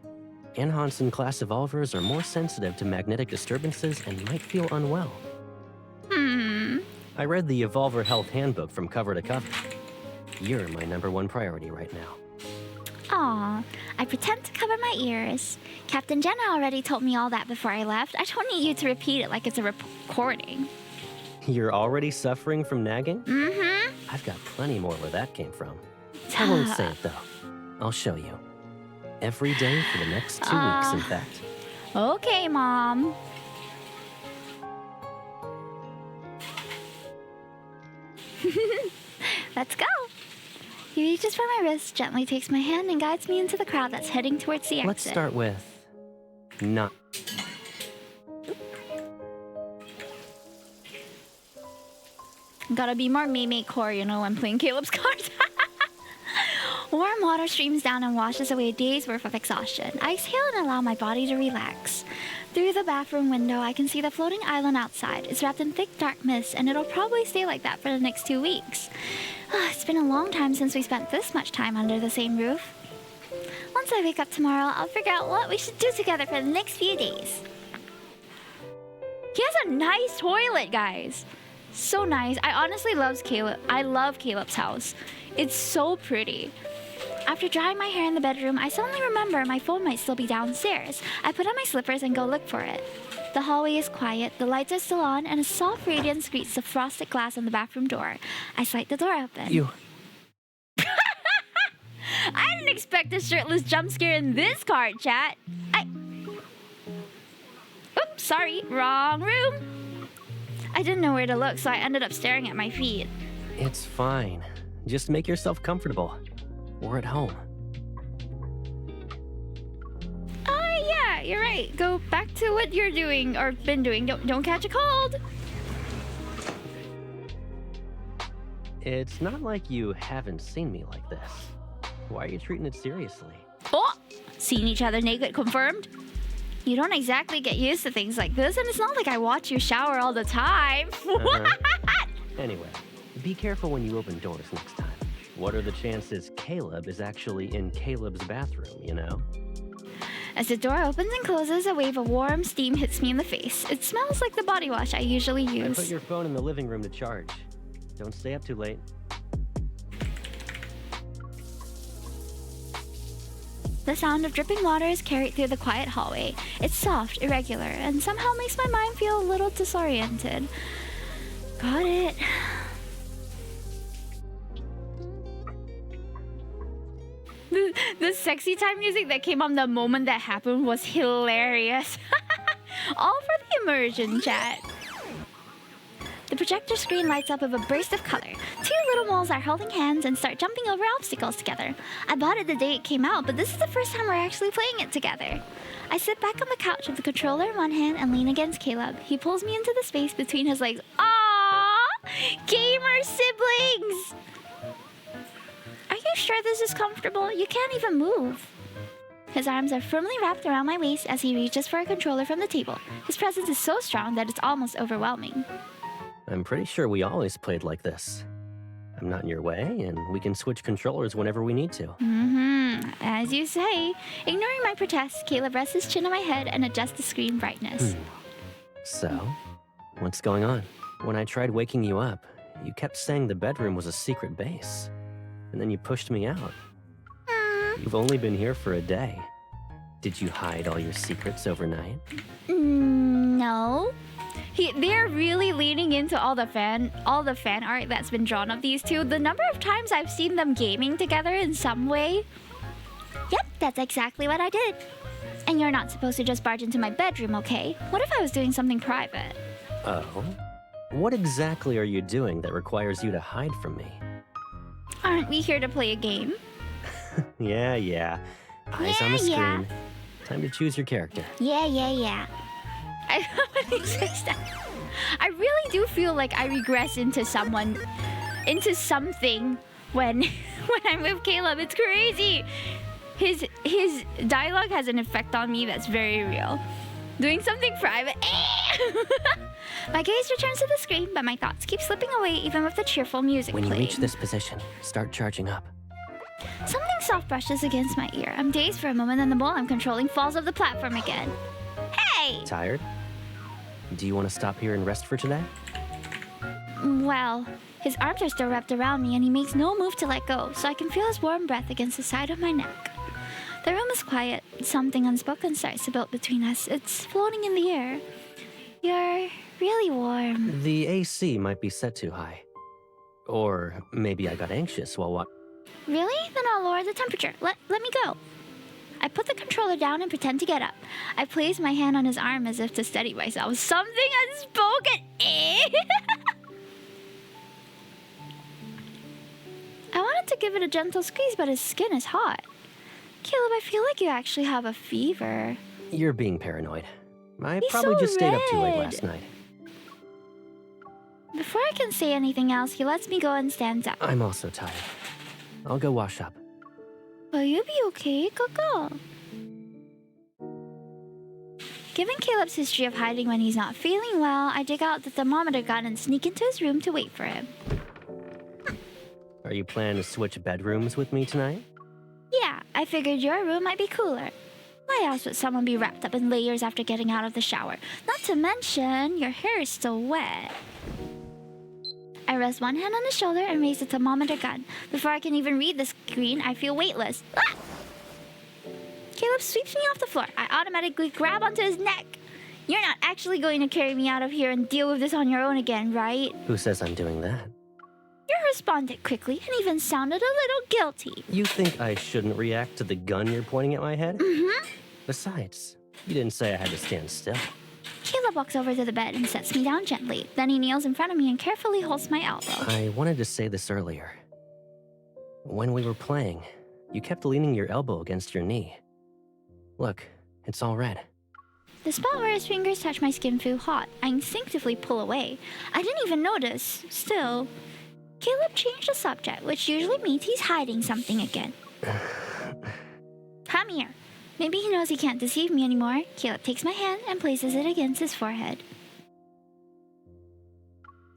Hansen class evolvers are more sensitive to magnetic disturbances and might feel unwell. I read the Evolver Health Handbook from cover to cover. You're my #1 priority right now. Aw, I pretend to cover my ears. Captain Jenna already told me all that before I left. I don't need you to repeat it like it's a recording. You're already suffering from nagging? Mm-hmm. I've got plenty more where that came from. I won't say it, though. I'll show you. Every day for the next 2 weeks, in fact. Okay, Mom. Let's go. He reaches for my wrist, gently takes my hand, and guides me into the crowd that's heading towards the exit. Let's start with... not... Gotta be more Mei core, you know, when playing Caleb's cards. Warm water streams down and washes away a day's worth of exhaustion. I exhale and allow my body to relax. Through the bathroom window, I can see the floating island outside. It's wrapped in thick, dark mist, and it'll probably stay like that for the next 2 weeks. It's been a long time since we spent this much time under the same roof. Once I wake up tomorrow, I'll figure out what we should do together for the next few days. He has a nice toilet, guys. So nice. I honestly love Caleb. I love Caleb's house. It's so pretty. After drying my hair in the bedroom, I suddenly remember my phone might still be downstairs. I put on my slippers and go look for it. The hallway is quiet, the lights are still on, and a soft radiance greets the frosted glass on the bathroom door. I slide the door open. You... I didn't expect a shirtless jump scare in this card, chat. Oops, sorry, wrong room. I didn't know where to look, so I ended up staring at my feet. It's fine. Just make yourself comfortable. We're at home. Oh, yeah, you're right. Go back to what you're doing, or been doing. Don't catch a cold. It's not like you haven't seen me like this. Why are you treating it seriously? Oh! Seen each other naked confirmed? You don't exactly get used to things like this, and it's not like I watch you shower all the time. Anyway, be careful when you open doors next time. What are the chances Caleb is actually in Caleb's bathroom, you know? As the door opens and closes, a wave of warm steam hits me in the face. It smells like the body wash I usually use. I put your phone in the living room to charge. Don't stay up too late. The sound of dripping water is carried through the quiet hallway. It's soft, irregular, and somehow makes my mind feel a little disoriented. Got it. The sexy time music that came on the moment that happened was hilarious. All for the immersion, chat. The projector screen lights up with a burst of color. Two little moles are holding hands and start jumping over obstacles together. I bought it the day it came out, but this is the first time we're actually playing it together. I sit back on the couch with the controller in one hand and lean against Caleb. He pulls me into the space between his legs. Aww! Gamer siblings! Are you sure this is comfortable? You can't even move. His arms are firmly wrapped around my waist as he reaches for a controller from the table. His presence is so strong that it's almost overwhelming. I'm pretty sure we always played like this. I'm not in your way, and we can switch controllers whenever we need to. As you say. Ignoring my protest, Caleb rests his chin on my head and adjusts the screen brightness. So, what's going on? When I tried waking you up, you kept saying the bedroom was a secret base. And then you pushed me out. You've only been here for a day. Did you hide all your secrets overnight? No. They're really leaning into all the fan art that's been drawn of these two. The number of times I've seen them gaming together in some way. Yep, that's exactly what I did. And you're not supposed to just barge into my bedroom, okay? What if I was doing something private? Oh? What exactly are you doing that requires you to hide from me? Aren't we here to play a game? Yeah. Eyes on the screen. Time to choose your character. Yeah. I really do feel like I regress into something when I'm with Caleb. It's crazy. His dialogue has an effect on me that's very real. Doing something private. My gaze returns to the screen, but my thoughts keep slipping away even with the cheerful music When you playing. reach this position, start charging up. Something soft brushes against my ear. I'm dazed for a moment, and the ball I'm controlling falls off the platform again. Hey! Tired? Do you want to stop here and rest for today? Well, his arms are still wrapped around me, and he makes no move to let go, so I can feel his warm breath against the side of my neck. The room is quiet. Something unspoken starts to build between us. It's floating in the air. You're really warm. The AC might be set too high. Or maybe I got anxious while Really? Then I'll lower the temperature. Let me go. I put the controller down and pretend to get up. I place my hand on his arm as if to steady myself. Something unspoken. I wanted to give it a gentle squeeze, but his skin is hot. Caleb, I feel like you actually have a fever. You're being paranoid. I He's probably so just stayed up too late red. last night. Before I can say anything else, he lets me go and stands up. I'm also tired. I'll go wash up. Will you be okay? Go. Given Caleb's history of hiding when he's not feeling well, I dig out the thermometer gun and sneak into his room to wait for him. Are you planning to switch bedrooms with me tonight? Yeah, I figured your room might be cooler. Why else would someone be wrapped up in layers after getting out of the shower? Not to mention, your hair is still wet. I rest one hand on his shoulder and raise the thermometer gun. Before I can even read the screen, I feel weightless. Ah! Caleb sweeps me off the floor. I automatically grab onto his neck. You're not actually going to carry me out of here and deal with this on your own again, right? Who says I'm doing that? You responded quickly and even sounded a little guilty. You think I shouldn't react to the gun you're pointing at my head? Mm-hmm. Besides, you didn't say I had to stand still. Caleb walks over to the bed and sets me down gently. Then he kneels in front of me and carefully holds my elbow. I wanted to say this earlier. When we were playing, you kept leaning your elbow against your knee. Look, it's all red. The spot where his fingers touch my skin feel hot. I instinctively pull away. I didn't even notice. Still, Caleb changed the subject, which usually means he's hiding something again. Come here. Maybe he knows he can't deceive me anymore. Caleb takes my hand and places it against his forehead.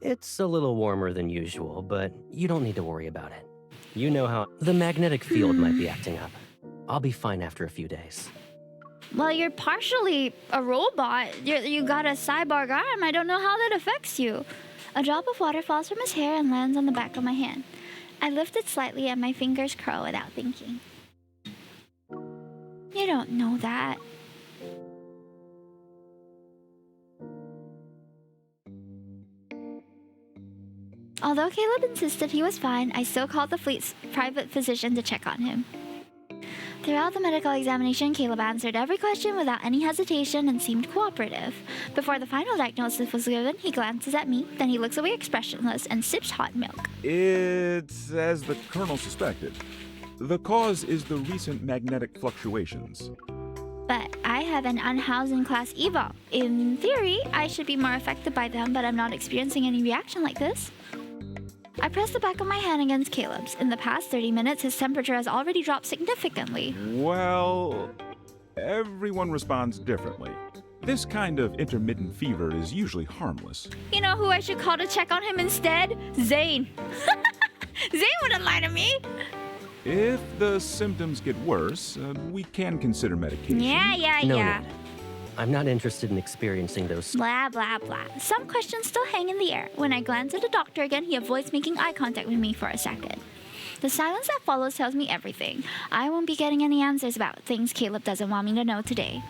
It's a little warmer than usual, but you don't need to worry about it. You know how the magnetic field might be acting up. I'll be fine after a few days. Well, you're partially a robot. You got a cyborg arm. I don't know how that affects you. A drop of water falls from his hair and lands on the back of my hand. I lift it slightly and my fingers curl without thinking. You don't know that. Although Caleb insisted he was fine, I still called the fleet's private physician to check on him. Throughout the medical examination, Caleb answered every question without any hesitation and seemed cooperative. Before the final diagnosis was given, he glances at me, then he looks away expressionless and sips hot milk. It's as the Colonel suspected. The cause is the recent magnetic fluctuations. But I have an unhousing class eval. In theory, I should be more affected by them, but I'm not experiencing any reaction like this. I press the back of my hand against Caleb's. In the past 30 minutes, his temperature has already dropped significantly. Well, everyone responds differently. This kind of intermittent fever is usually harmless. You know who I should call to check on him instead? Zane. Zane wouldn't lie to me. If the symptoms get worse, we can consider medication. Yeah. No. I'm not interested in experiencing those. Blah, blah, blah. Some questions still hang in the air. When I glance at the doctor again, he avoids making eye contact with me for a second. The silence that follows tells me everything. I won't be getting any answers about things Caleb doesn't want me to know today.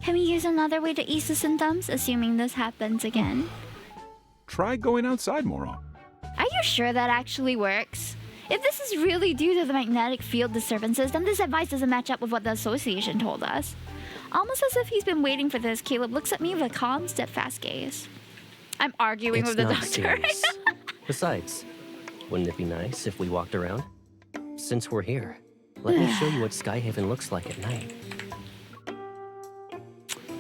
Can we use another way to ease the symptoms, assuming this happens again? Try going outside more often. Are you sure that actually works? If this is really due to the magnetic field disturbances, then this advice doesn't match up with what the association told us. Almost as if he's been waiting for this, Caleb looks at me with a calm, steadfast gaze. I'm arguing with the doctor. Serious. Besides, wouldn't it be nice if we walked around? Since we're here, let me show you what Skyhaven looks like at night.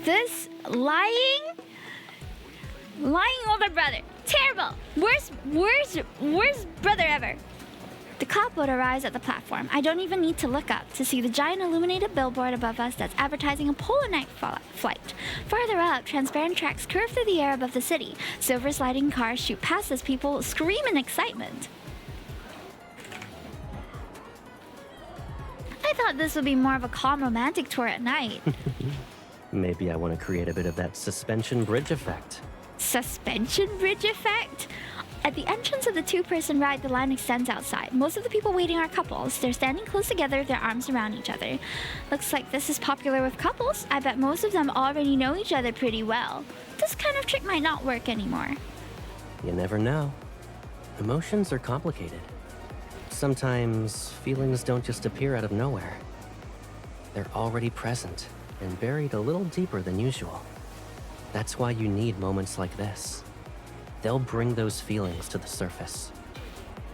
This lying older brother. Terrible. Worst brother ever. The cop boat arrives at the platform. I don't even need to look up to see the giant illuminated billboard above us that's advertising a polar night flight. Farther up, transparent tracks curve through the air above the city. Silver sliding cars shoot past as people scream in excitement. I thought this would be more of a calm romantic tour at night. Maybe I want to create a bit of that suspension bridge effect. Suspension bridge effect? At the entrance of the two-person ride, the line extends outside. Most of the people waiting are couples. They're standing close together with their arms around each other. Looks like this is popular with couples. I bet most of them already know each other pretty well. This kind of trick might not work anymore. You never know. Emotions are complicated. Sometimes feelings don't just appear out of nowhere. They're already present and buried a little deeper than usual. That's why you need moments like this. They'll bring those feelings to the surface.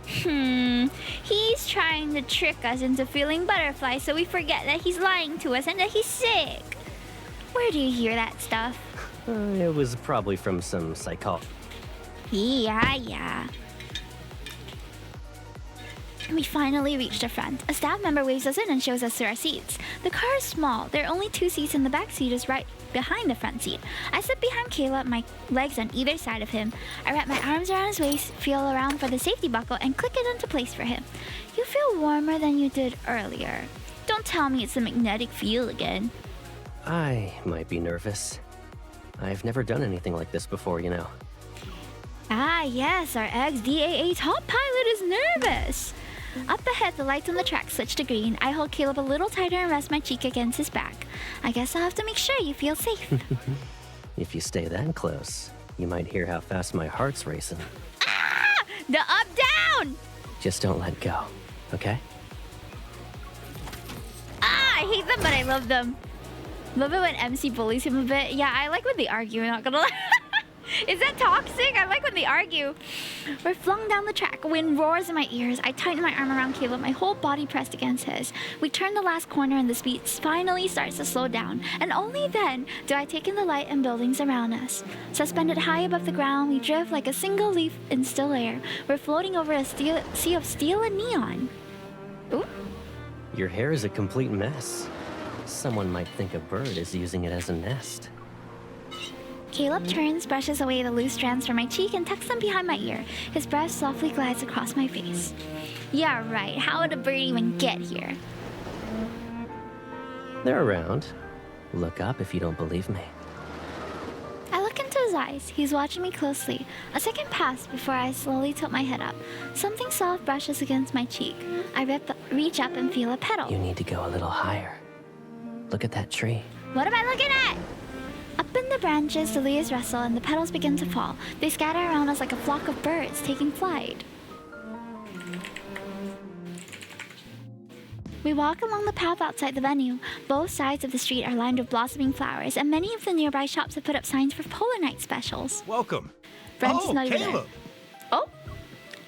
He's trying to trick us into feeling butterflies so we forget that he's lying to us and that he's sick. Where do you hear that stuff? It was probably from some psychologist. Yeah. We finally reached the front. A staff member waves us in and shows us to our seats. The car is small. There are only 2 seats and the back seat is right behind the front seat. I sit behind Caleb, my legs on either side of him. I wrap my arms around his waist, feel around for the safety buckle, and click it into place for him. You feel warmer than you did earlier. Don't tell me it's the magnetic field again. I might be nervous. I've never done anything like this before, you know. Ah, yes, our ex-DAA top pilot is nervous. Up ahead, the lights on the track switch to green. I hold Caleb a little tighter and rest my cheek against his back. I guess I'll have to make sure you feel safe. If you stay that close, you might hear how fast my heart's racing. Ah! The up-down! Just don't let go, okay? Ah, I hate them, but I love them. Love it when MC bullies him a bit. Yeah, I like when they argue, not gonna lie. Is that toxic? I like when they argue. We're flung down the track. Wind roars in my ears. I tighten my arm around Caleb, my whole body pressed against his. We turn the last corner and the speed finally starts to slow down. And only then do I take in the light and buildings around us. Suspended high above the ground, we drift like a single leaf in still air. We're floating over a sea of steel and neon. Ooh. Your hair is a complete mess. Someone might think a bird is using it as a nest. Caleb turns, brushes away the loose strands from my cheek, and tucks them behind my ear. His breath softly glides across my face. Yeah, right. How would a bird even get here? They're around. Look up if you don't believe me. I look into his eyes. He's watching me closely. A second passed before I slowly tilt my head up. Something soft brushes against my cheek. I reach up and feel a petal. You need to go a little higher. Look at that tree. What am I looking at? Up in the branches, the leaves rustle and the petals begin to fall. They scatter around us like a flock of birds taking flight. We walk along the path outside the venue. Both sides of the street are lined with blossoming flowers, and many of the nearby shops have put up signs for Polar Night specials. Welcome. Brent's not even there. Caleb! Oh!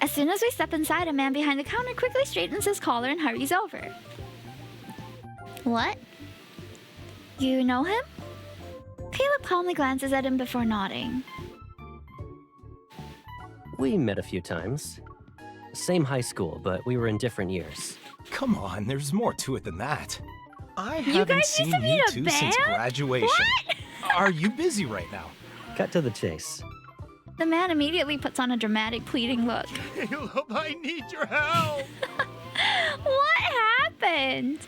As soon as we step inside, a man behind the counter quickly straightens his collar and hurries over. What? You know him? Caleb calmly glances at him before nodding. We met a few times. Same high school, but we were in different years. Come on, there's more to it than that. I You haven't guys seen used to be you a two band? since graduation. What? Are you busy right now? Cut to the chase. The man immediately puts on a dramatic, pleading look. Caleb, I need your help! What happened?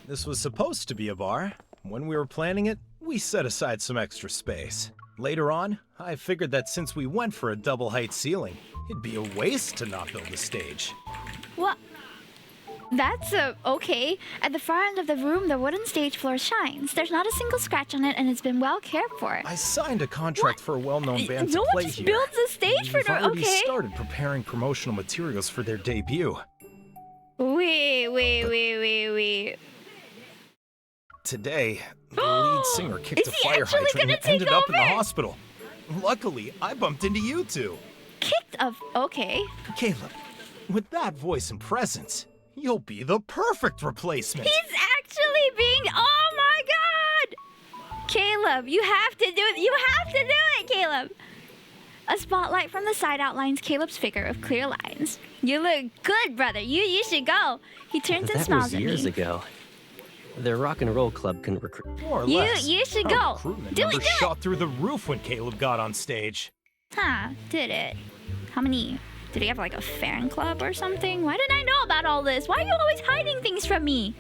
This was supposed to be a bar. When we were planning it, we set aside some extra space. Later on, I figured that since we went for a double-height ceiling, it'd be a waste to not build a stage. What? That's okay. At the far end of the room, the wooden stage floor shines. There's not a single scratch on it, and it's been well cared for. I signed a contract for a well-known band No to one play just here. builds a stage for We've no. already Okay. started preparing promotional materials for their debut. Wait. Today, the lead singer kicked Is a he fire actually hydrant gonna and ended take up in the over? hospital. Luckily, I bumped into you two. Okay. Caleb, with that voice and presence, you'll be the perfect replacement. He's actually being. Oh my God! Caleb, you have to do it. You have to do it, Caleb. A spotlight from the side outlines Caleb's figure with clear lines. You look good, brother. You should go. He turns and That smiles was at years me. ago. Their rock and roll club couldn't recruit. More or You- less. you should Our go. recruitment Do it, numbers do it. shot through the roof when Caleb got on stage. Huh, did it? How many? Did he have like a fan club or something? Why didn't I know about all this? Why are you always hiding things from me?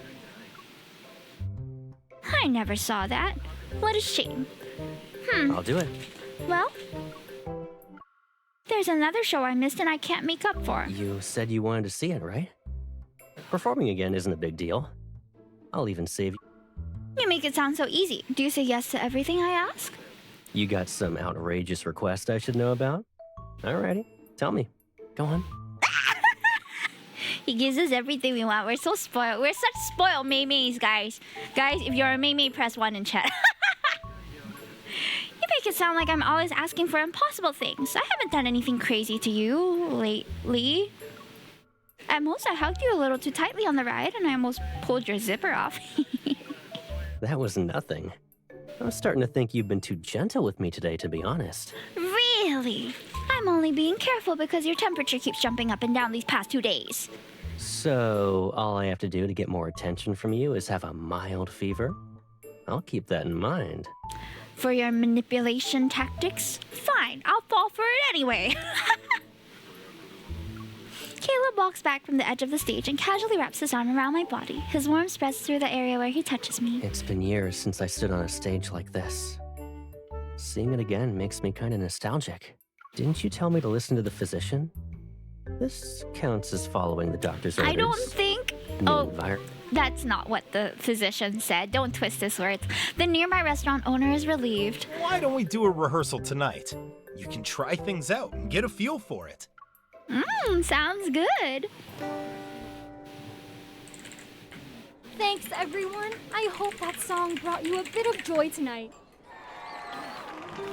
I never saw that. What a shame. I'll do it. Well, there's another show I missed and I can't make up for. You said you wanted to see it, right? Performing again isn't a big deal. I'll even save you. You make it sound so easy. Do you say yes to everything I ask? You got some outrageous request I should know about? Alrighty, tell me. Go on. He gives us everything we want. We're so spoiled. We're such spoiled May-Mays, guys. Guys, if you're a May-May, press 1 in chat. You make it sound like I'm always asking for impossible things. I haven't done anything crazy to you lately. At most, I hugged you a little too tightly on the ride, and I almost pulled your zipper off. That was nothing. I was starting to think you've been too gentle with me today, to be honest. Really? I'm only being careful because your temperature keeps jumping up and down these past 2 days. So, all I have to do to get more attention from you is have a mild fever? I'll keep that in mind. For your manipulation tactics? Fine, I'll fall for it anyway. Caleb walks back from the edge of the stage and casually wraps his arm around my body. His warmth spreads through the area where he touches me. It's been years since I stood on a stage like this. Seeing it again makes me kind of nostalgic. Didn't you tell me to listen to the physician? This counts as following the doctor's orders. I don't think... New Oh, environment. that's not what the physician said. Don't twist his words. The nearby restaurant owner is relieved. Why don't we do a rehearsal tonight? You can try things out and get a feel for it. Sounds good. Thanks, everyone. I hope that song brought you a bit of joy tonight.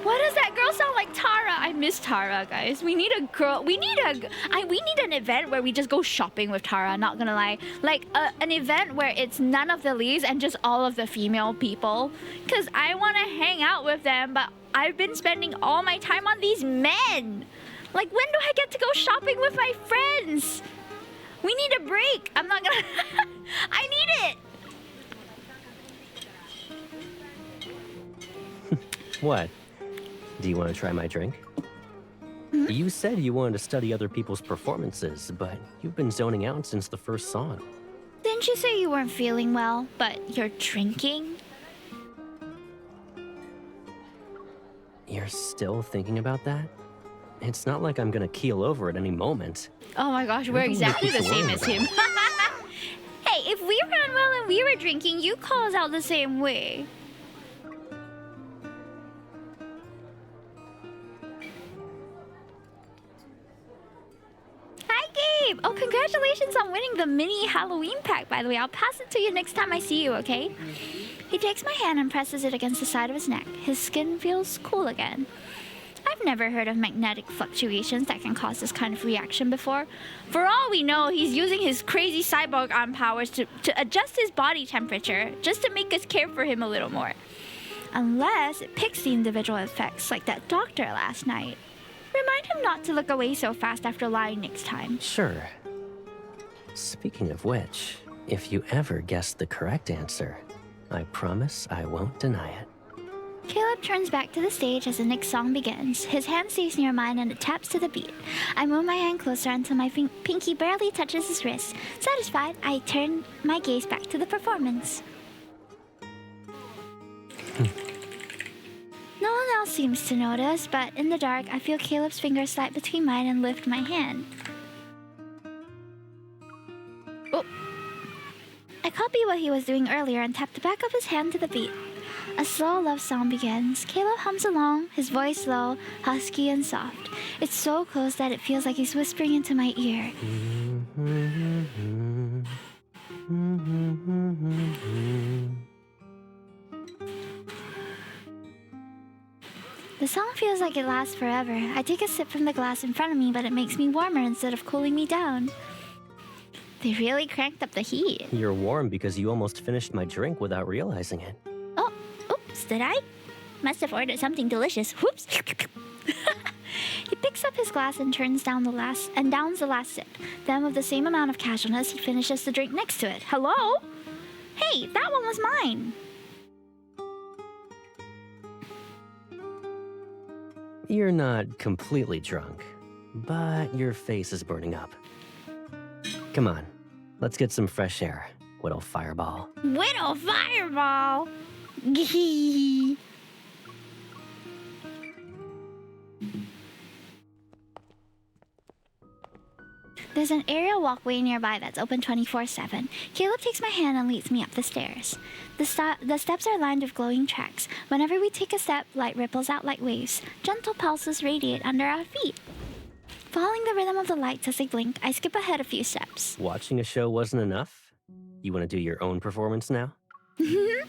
Why does that girl sound like Tara? I miss Tara, guys. We need a girl. We need an event where we just go shopping with Tara. Not gonna lie, like an event where it's none of the leads and just all of the female people. Cause I want to hang out with them, but I've been spending all my time on these men. Like, when do I get to go shopping with my friends? We need a break. I'm not gonna. I need it. What? Do you want to try my drink? You said you wanted to study other people's performances, but you've been zoning out since the first song. Didn't you say you weren't feeling well, but you're drinking? You're still thinking about that? It's not like I'm gonna keel over at any moment. Oh my gosh, we're exactly the same as him. Hey, if we were unwell and we were drinking, you call us out the same way. Hi, subscribe! Oh, congratulations on winning the mini Halloween pack, by the way. I'll pass it to you next time I see you, okay? He takes my hand and presses it against the side of his neck. His skin feels cool again. I've never heard of magnetic fluctuations that can cause this kind of reaction before. For all we know, he's using his crazy cyborg arm powers to adjust his body temperature, just to make us care for him a little more. Unless it picks the individual effects, like that doctor last night. Remind him not to look away so fast after lying next time. Sure. Speaking of which, if you ever guess the correct answer, I promise I won't deny it. Caleb turns back to the stage as the next song begins. His hand stays near mine and it taps to the beat. I move my hand closer until my pinky barely touches his wrist. Satisfied, I turn my gaze back to the performance. No one else seems to notice, but in the dark, I feel Caleb's fingers slide between mine and lift my hand. Oh! I copy what he was doing earlier and tap the back of his hand to the beat. A slow love song begins. Caleb hums along, his voice low, husky and soft. It's so close that it feels like he's whispering into my ear. The song feels like it lasts forever. I take a sip from the glass in front of me, but it makes me warmer instead of cooling me down. They really cranked up the heat. You're warm because you almost finished my drink without realizing it. Oh, oops, did I? Must have ordered something delicious. Whoops. He picks up his glass and downs the last sip. Then, with the same amount of casualness, he finishes the drink next to it. Hello? Hey, that one was mine. You're not completely drunk, but your face is burning up. Come on, let's get some fresh air, Widow Fireball. Widow Fireball! Gee. There's an aerial walkway nearby that's open 24/7. Caleb takes my hand and leads me up the stairs. The steps are lined with glowing tracks. Whenever we take a step, light ripples out like waves. Gentle pulses radiate under our feet. Following the rhythm of the lights as they blink, I skip ahead a few steps. Watching a show wasn't enough? You want to do your own performance now? If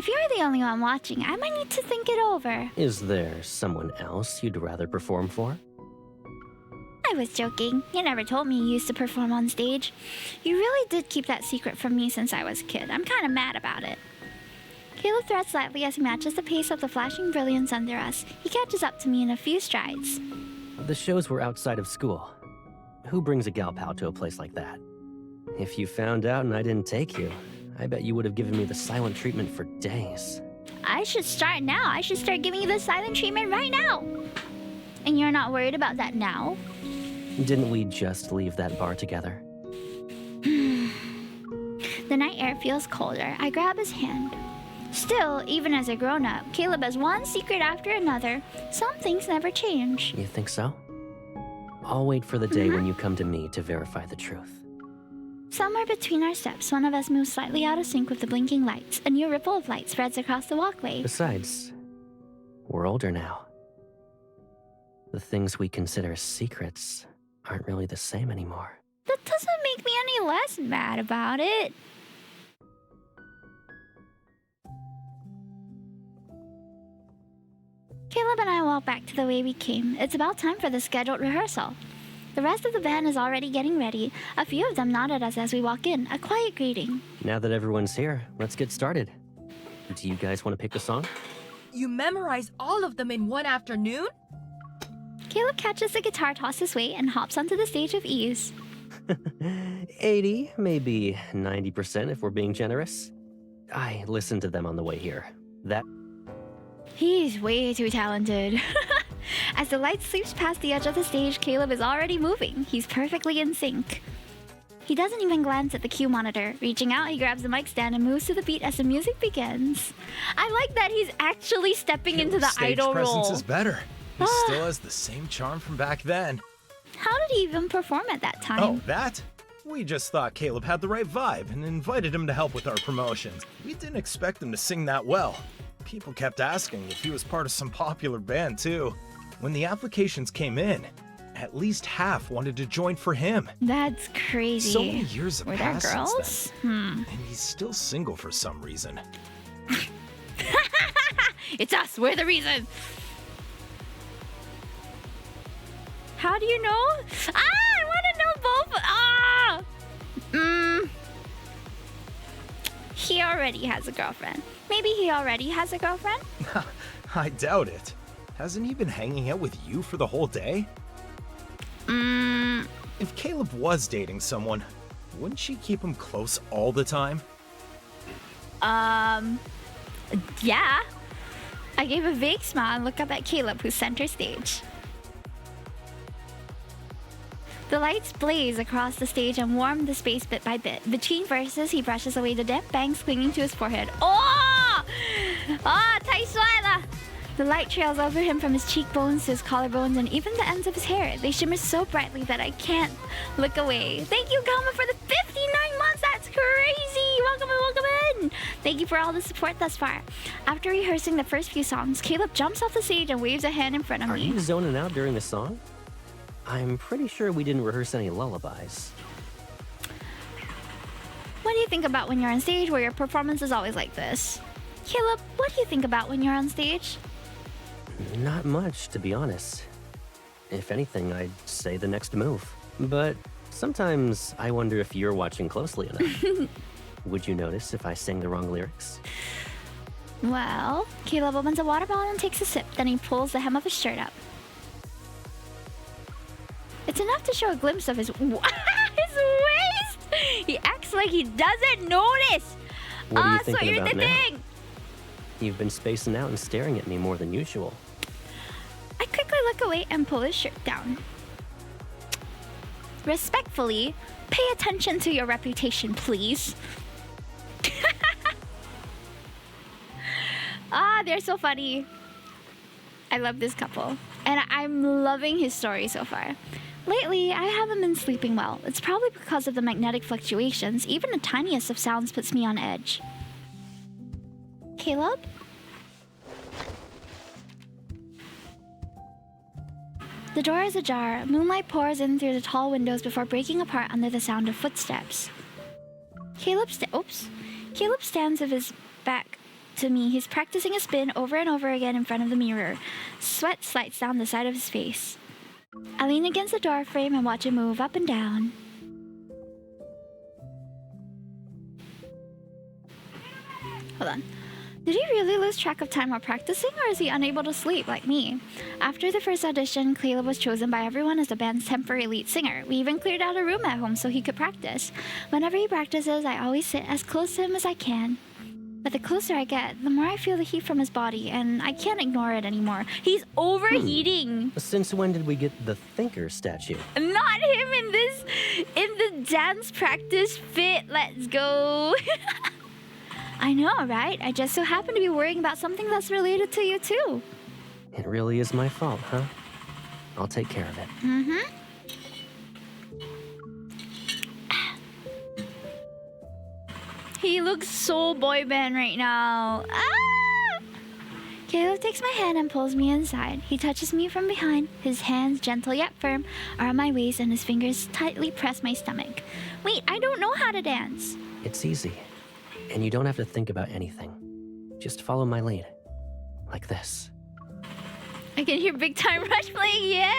you're the only one watching, I might need to think it over. Is there someone else you'd rather perform for? I was joking. You never told me you used to perform on stage. You really did keep that secret from me since I was a kid. I'm kind of mad about it. Caleb threads slightly as he matches the pace of the flashing brilliance under us. He catches up to me in a few strides. The shows were outside of school. Who brings a gal pal to a place like that? If you found out and I didn't take you, I bet you would have given me the silent treatment for days. I should start now. I should start giving you the silent treatment right now. And you're not worried about that now? Didn't we just leave that bar together? The night air feels colder. I grab his hand. Still, even as a grown-up, Caleb has one secret after another. Some things never change. You think so? I'll wait for the day when you come to me to verify the truth. Somewhere between our steps, one of us moves slightly out of sync with the blinking lights. A new ripple of light spreads across the walkway. Besides, we're older now. The things we consider secrets aren't really the same anymore. That doesn't make me any less mad about it. Caleb and I walk back to the way we came. It's about time for the scheduled rehearsal. The rest of the band is already getting ready. A few of them nod at us as we walk in, a quiet greeting. Now that everyone's here, let's get started. Do you guys want to pick a song? You memorize all of them in one afternoon? Caleb catches the guitar toss his way and hops onto the stage with ease. 80, maybe 90% if we're being generous. I listened to them on the way here. He's way too talented. As the light sweeps past the edge of the stage, Caleb is already moving. He's perfectly in sync. He doesn't even glance at the cue monitor. Reaching out, he grabs the mic stand and moves to the beat as the music begins. I like that he's actually stepping into the idol role. Stage presence is better. He still has the same charm from back then. How did he even perform at that time? Oh, that? We just thought Caleb had the right vibe and invited him to help with our promotions. We didn't expect him to sing that well. People kept asking if he was part of some popular band too. When the applications came in, at least half wanted to join for him. That's crazy. So many years have Were there passed girls? since then. And he's still single for some reason. It's us. We're the reason. How do you know? I want to know both. He already has a girlfriend. Maybe he already has a girlfriend? I doubt it. Hasn't he been hanging out with you for the whole day? If Caleb was dating someone, wouldn't she keep him close all the time? Yeah. I gave a vague smile and looked up at Caleb, who's center stage. The lights blaze across the stage and warm the space bit by bit. Between verses, he brushes away the damp bangs clinging to his forehead. Oh! Ah, Taiswaila! The light trails over him from his cheekbones to his collarbones and even the ends of his hair. They shimmer so brightly that I can't look away. Thank you, Gama, for the 59 months! That's crazy! Welcome in, welcome in! Thank you for all the support thus far. After rehearsing the first few songs, Caleb jumps off the stage and waves a hand in front of me. Are you zoning out during the song? I'm pretty sure we didn't rehearse any lullabies. What do you think about when you're on stage where your performance is always like this? Caleb, what do you think about when you're on stage? Not much, to be honest. If anything, I'd say the next move. But sometimes I wonder if you're watching closely enough. Would you notice if I sang the wrong lyrics? Well, Caleb opens a water bottle and takes a sip, then he pulls the hem of his shirt up. It's enough to show a glimpse of his waist! He acts like he doesn't notice! What are you thinking so you're about the now? thing! You've been spacing out and staring at me more than usual. I quickly look away and pull his shirt down. Respectfully, pay attention to your reputation, please. They're so funny. I love this couple, and I'm loving his story so far. Lately, I haven't been sleeping well. It's probably because of the magnetic fluctuations. Even the tiniest of sounds puts me on edge. Caleb? The door is ajar. Moonlight pours in through the tall windows before breaking apart under the sound of footsteps. Caleb stands with his back to me. He's practicing a spin over and over again in front of the mirror. Sweat slides down the side of his face. I lean against the door frame and watch him move up and down. Hold on. Did he really lose track of time while practicing, or is he unable to sleep like me? After the first audition, Caleb was chosen by everyone as the band's temporary lead singer. We even cleared out a room at home so he could practice. Whenever he practices, I always sit as close to him as I can. But the closer I get, the more I feel the heat from his body, and I can't ignore it anymore. He's overheating! Since when did we get the Thinker statue? Not him in the dance practice fit. Let's go. I know, right? I just so happen to be worrying about something that's related to you too. It really is my fault, huh? I'll take care of it. Mm-hmm. He looks so boy band right now. Caleb takes my hand and pulls me inside. He touches me from behind. His hands, gentle yet firm, are on my waist and his fingers tightly press my stomach. Wait, I don't know how to dance. It's easy. And you don't have to think about anything. Just follow my lead. Like this. I can hear Big Time Rush playing, yeah!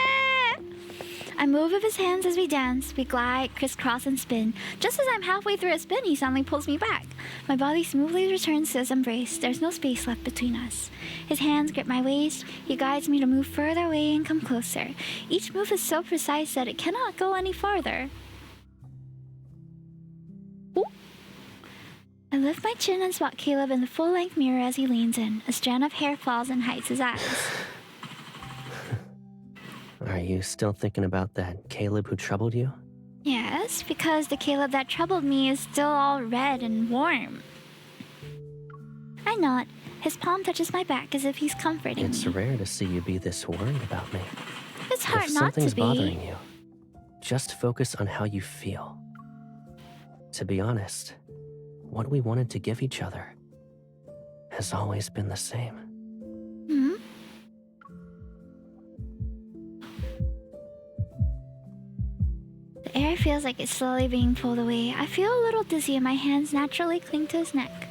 I move with his hands as we dance. We glide, crisscross, and spin. Just as I'm halfway through a spin, he suddenly pulls me back. My body smoothly returns to his embrace. There's no space left between us. His hands grip my waist. He guides me to move further away and come closer. Each move is so precise that it cannot go any farther. Ooh. I lift my chin and spot Caleb in the full-length mirror as he leans in. A strand of hair falls and hides his eyes. Are you still thinking about that Caleb who troubled you? Yes, because the Caleb that troubled me is still all red and warm. I nod. His palm touches my back as if he's comforting It's me. rare to see you be this worried about me. It's hard if not to something's be. bothering you, just focus on how you feel. To be honest, what we wanted to give each other has always been the same. Hmm? hair feels like it's slowly being pulled away. I feel a little dizzy and my hands naturally cling to his neck.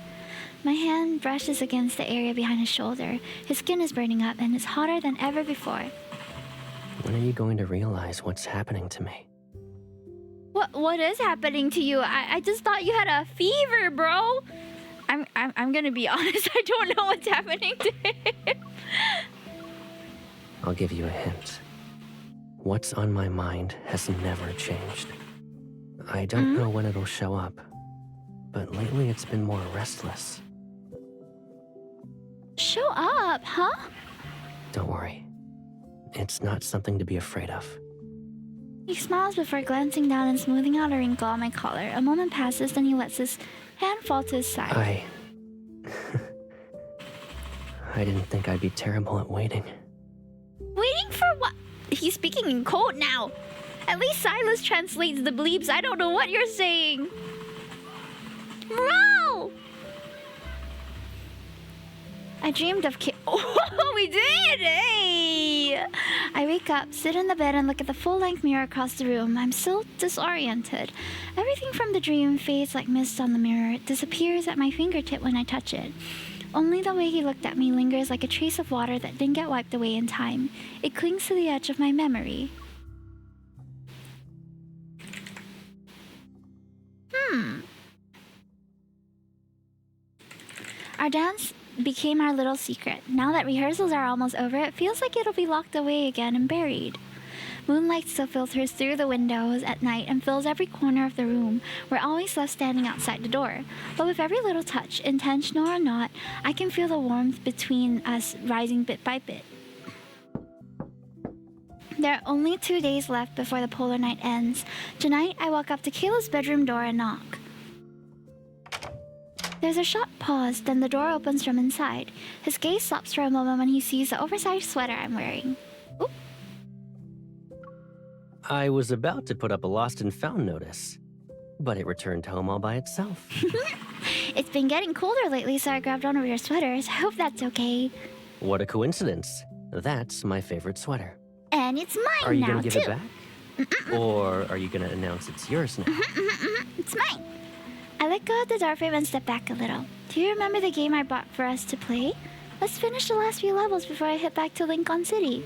My hand brushes against the area behind his shoulder. His skin is burning up and it's hotter than ever before. When are you going to realize what's happening to me? What is happening to you? I just thought you had a fever, bro. I'm gonna be honest, I don't know what's happening to him. I'll give you a hint. What's on my mind has never changed. I don't know when it'll show up, but lately it's been more restless. Show up, huh? Don't worry. It's not something to be afraid of. He smiles before glancing down and smoothing out a wrinkle on my collar. A moment passes, then he lets his hand fall to his side. I didn't think I'd be terrible at waiting. Waiting for what? He's speaking in code now. At least Sylus translates the bleeps. I don't know what you're saying. Bro! I dreamed of Oh, we did! Hey! I wake up, sit in the bed, and look at the full-length mirror across the room. I'm still disoriented. Everything from the dream fades like mist on the mirror. It disappears at my fingertip when I touch it. Only the way he looked at me lingers like a trace of water that didn't get wiped away in time. It clings to the edge of my memory. Our dance became our little secret. Now that rehearsals are almost over, it feels like it'll be locked away again and buried. Moonlight still filters through the windows at night and fills every corner of the room. We're always left standing outside the door. But with every little touch, intentional or not, I can feel the warmth between us rising bit by bit. There are only 2 days left before the polar night ends. Tonight, I walk up to Caleb's bedroom door and knock. There's a short pause, then the door opens from inside. His gaze stops for a moment when he sees the oversized sweater I'm wearing. Oop. I was about to put up a lost and found notice, but it returned home all by itself. It's been getting colder lately, so I grabbed one of your sweaters. I hope that's okay. What a coincidence. That's my favorite sweater. And it's mine Are you now, gonna give too. it back? Or are you gonna announce it's yours now? It's mine. I let go of the doorframe and step back a little. Do you remember the game I bought for us to play? Let's finish the last few levels before I head back to Lincoln City.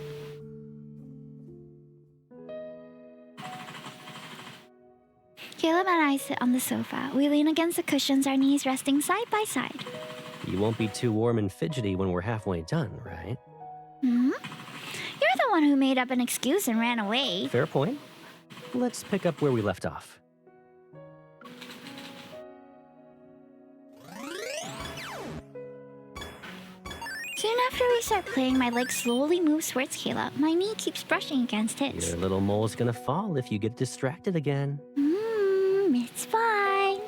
Caleb and I sit on the sofa. We lean against the cushions, our knees resting side by side. You won't be too warm and fidgety when we're halfway done, right? You're the one who made up an excuse and ran away. Fair point. Let's pick up where we left off. Soon after we start playing, my leg slowly moves towards Caleb. My knee keeps brushing against his. Your little mole's gonna fall if you get distracted again. It's fine.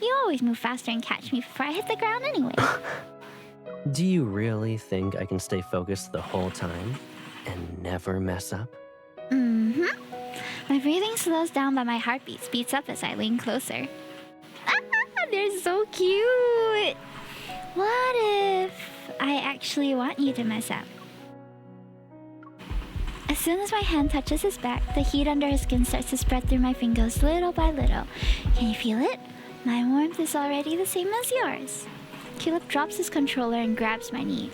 You always move faster and catch me before I hit the ground anyway. Do you really think I can stay focused the whole time and never mess up? My breathing slows down, but my heartbeat speeds up as I lean closer. They're so cute. What if I actually want you to mess up? As soon as my hand touches his back, the heat under his skin starts to spread through my fingers little by little. Can you feel it? My warmth is already the same as yours. Caleb drops his controller and grabs my knee.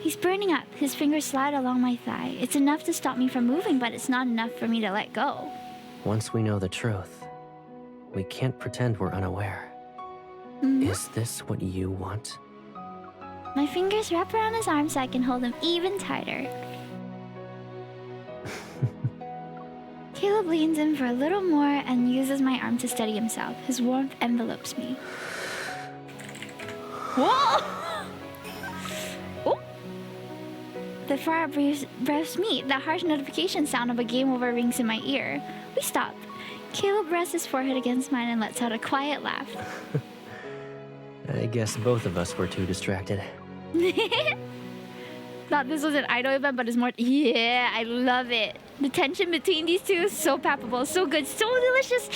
He's burning up. His fingers slide along my thigh. It's enough to stop me from moving, but it's not enough for me to let go. Once we know the truth, we can't pretend we're unaware. Is this what you want? My fingers wrap around his arm so I can hold him even tighter. Caleb leans in for a little more and uses my arm to steady himself. His warmth envelopes me. Whoa! Oh! Before our breaths meet, the harsh notification sound of a game over rings in my ear. We stop. Caleb rests his forehead against mine and lets out a quiet laugh. I guess both of us were too distracted. Thought this was an idol event, but it's more... Yeah, I love it. The tension between these two is so palpable, so good, so delicious.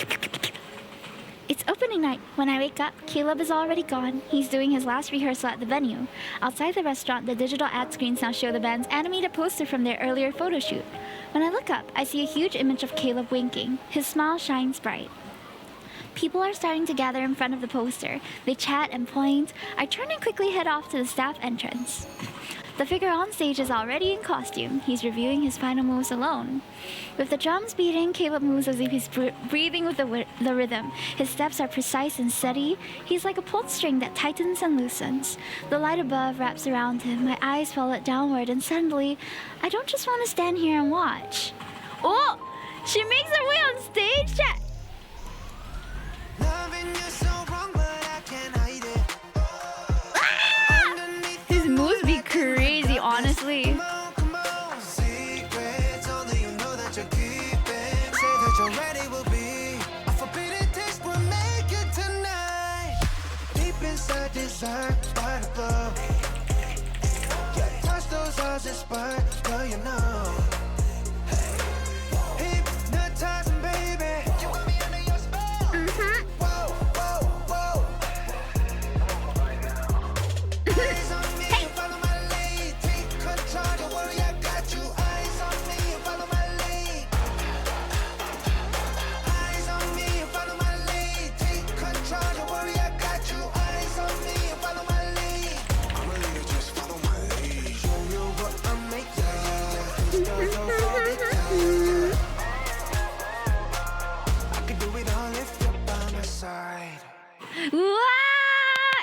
It's opening night. When I wake up, Caleb is already gone. He's doing his last rehearsal at the venue. Outside the restaurant, the digital ad screens now show the band's animated poster from their earlier photo shoot. When I look up, I see a huge image of Caleb winking. His smile shines bright. People are starting to gather in front of the poster. They chat and point. I turn and quickly head off to the staff entrance. The figure on stage is already in costume. He's reviewing his final moves alone. With the drums beating, Caleb moves as if he's breathing with the rhythm. His steps are precise and steady. He's like a pulled string that tightens and loosens. The light above wraps around him. My eyes follow it downward, and suddenly, I don't just want to stand here and watch. Oh! She makes her way on stage, chat! His moves be crazy, honestly.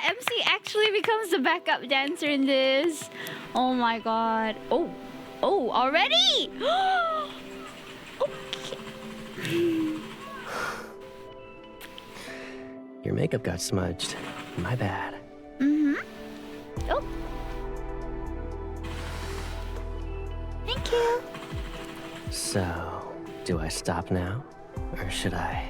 MC actually becomes the backup dancer in this. Oh my god. Oh, already? Okay. Your makeup got smudged. My bad. Oh. Thank you. So, do I stop now? Or should I?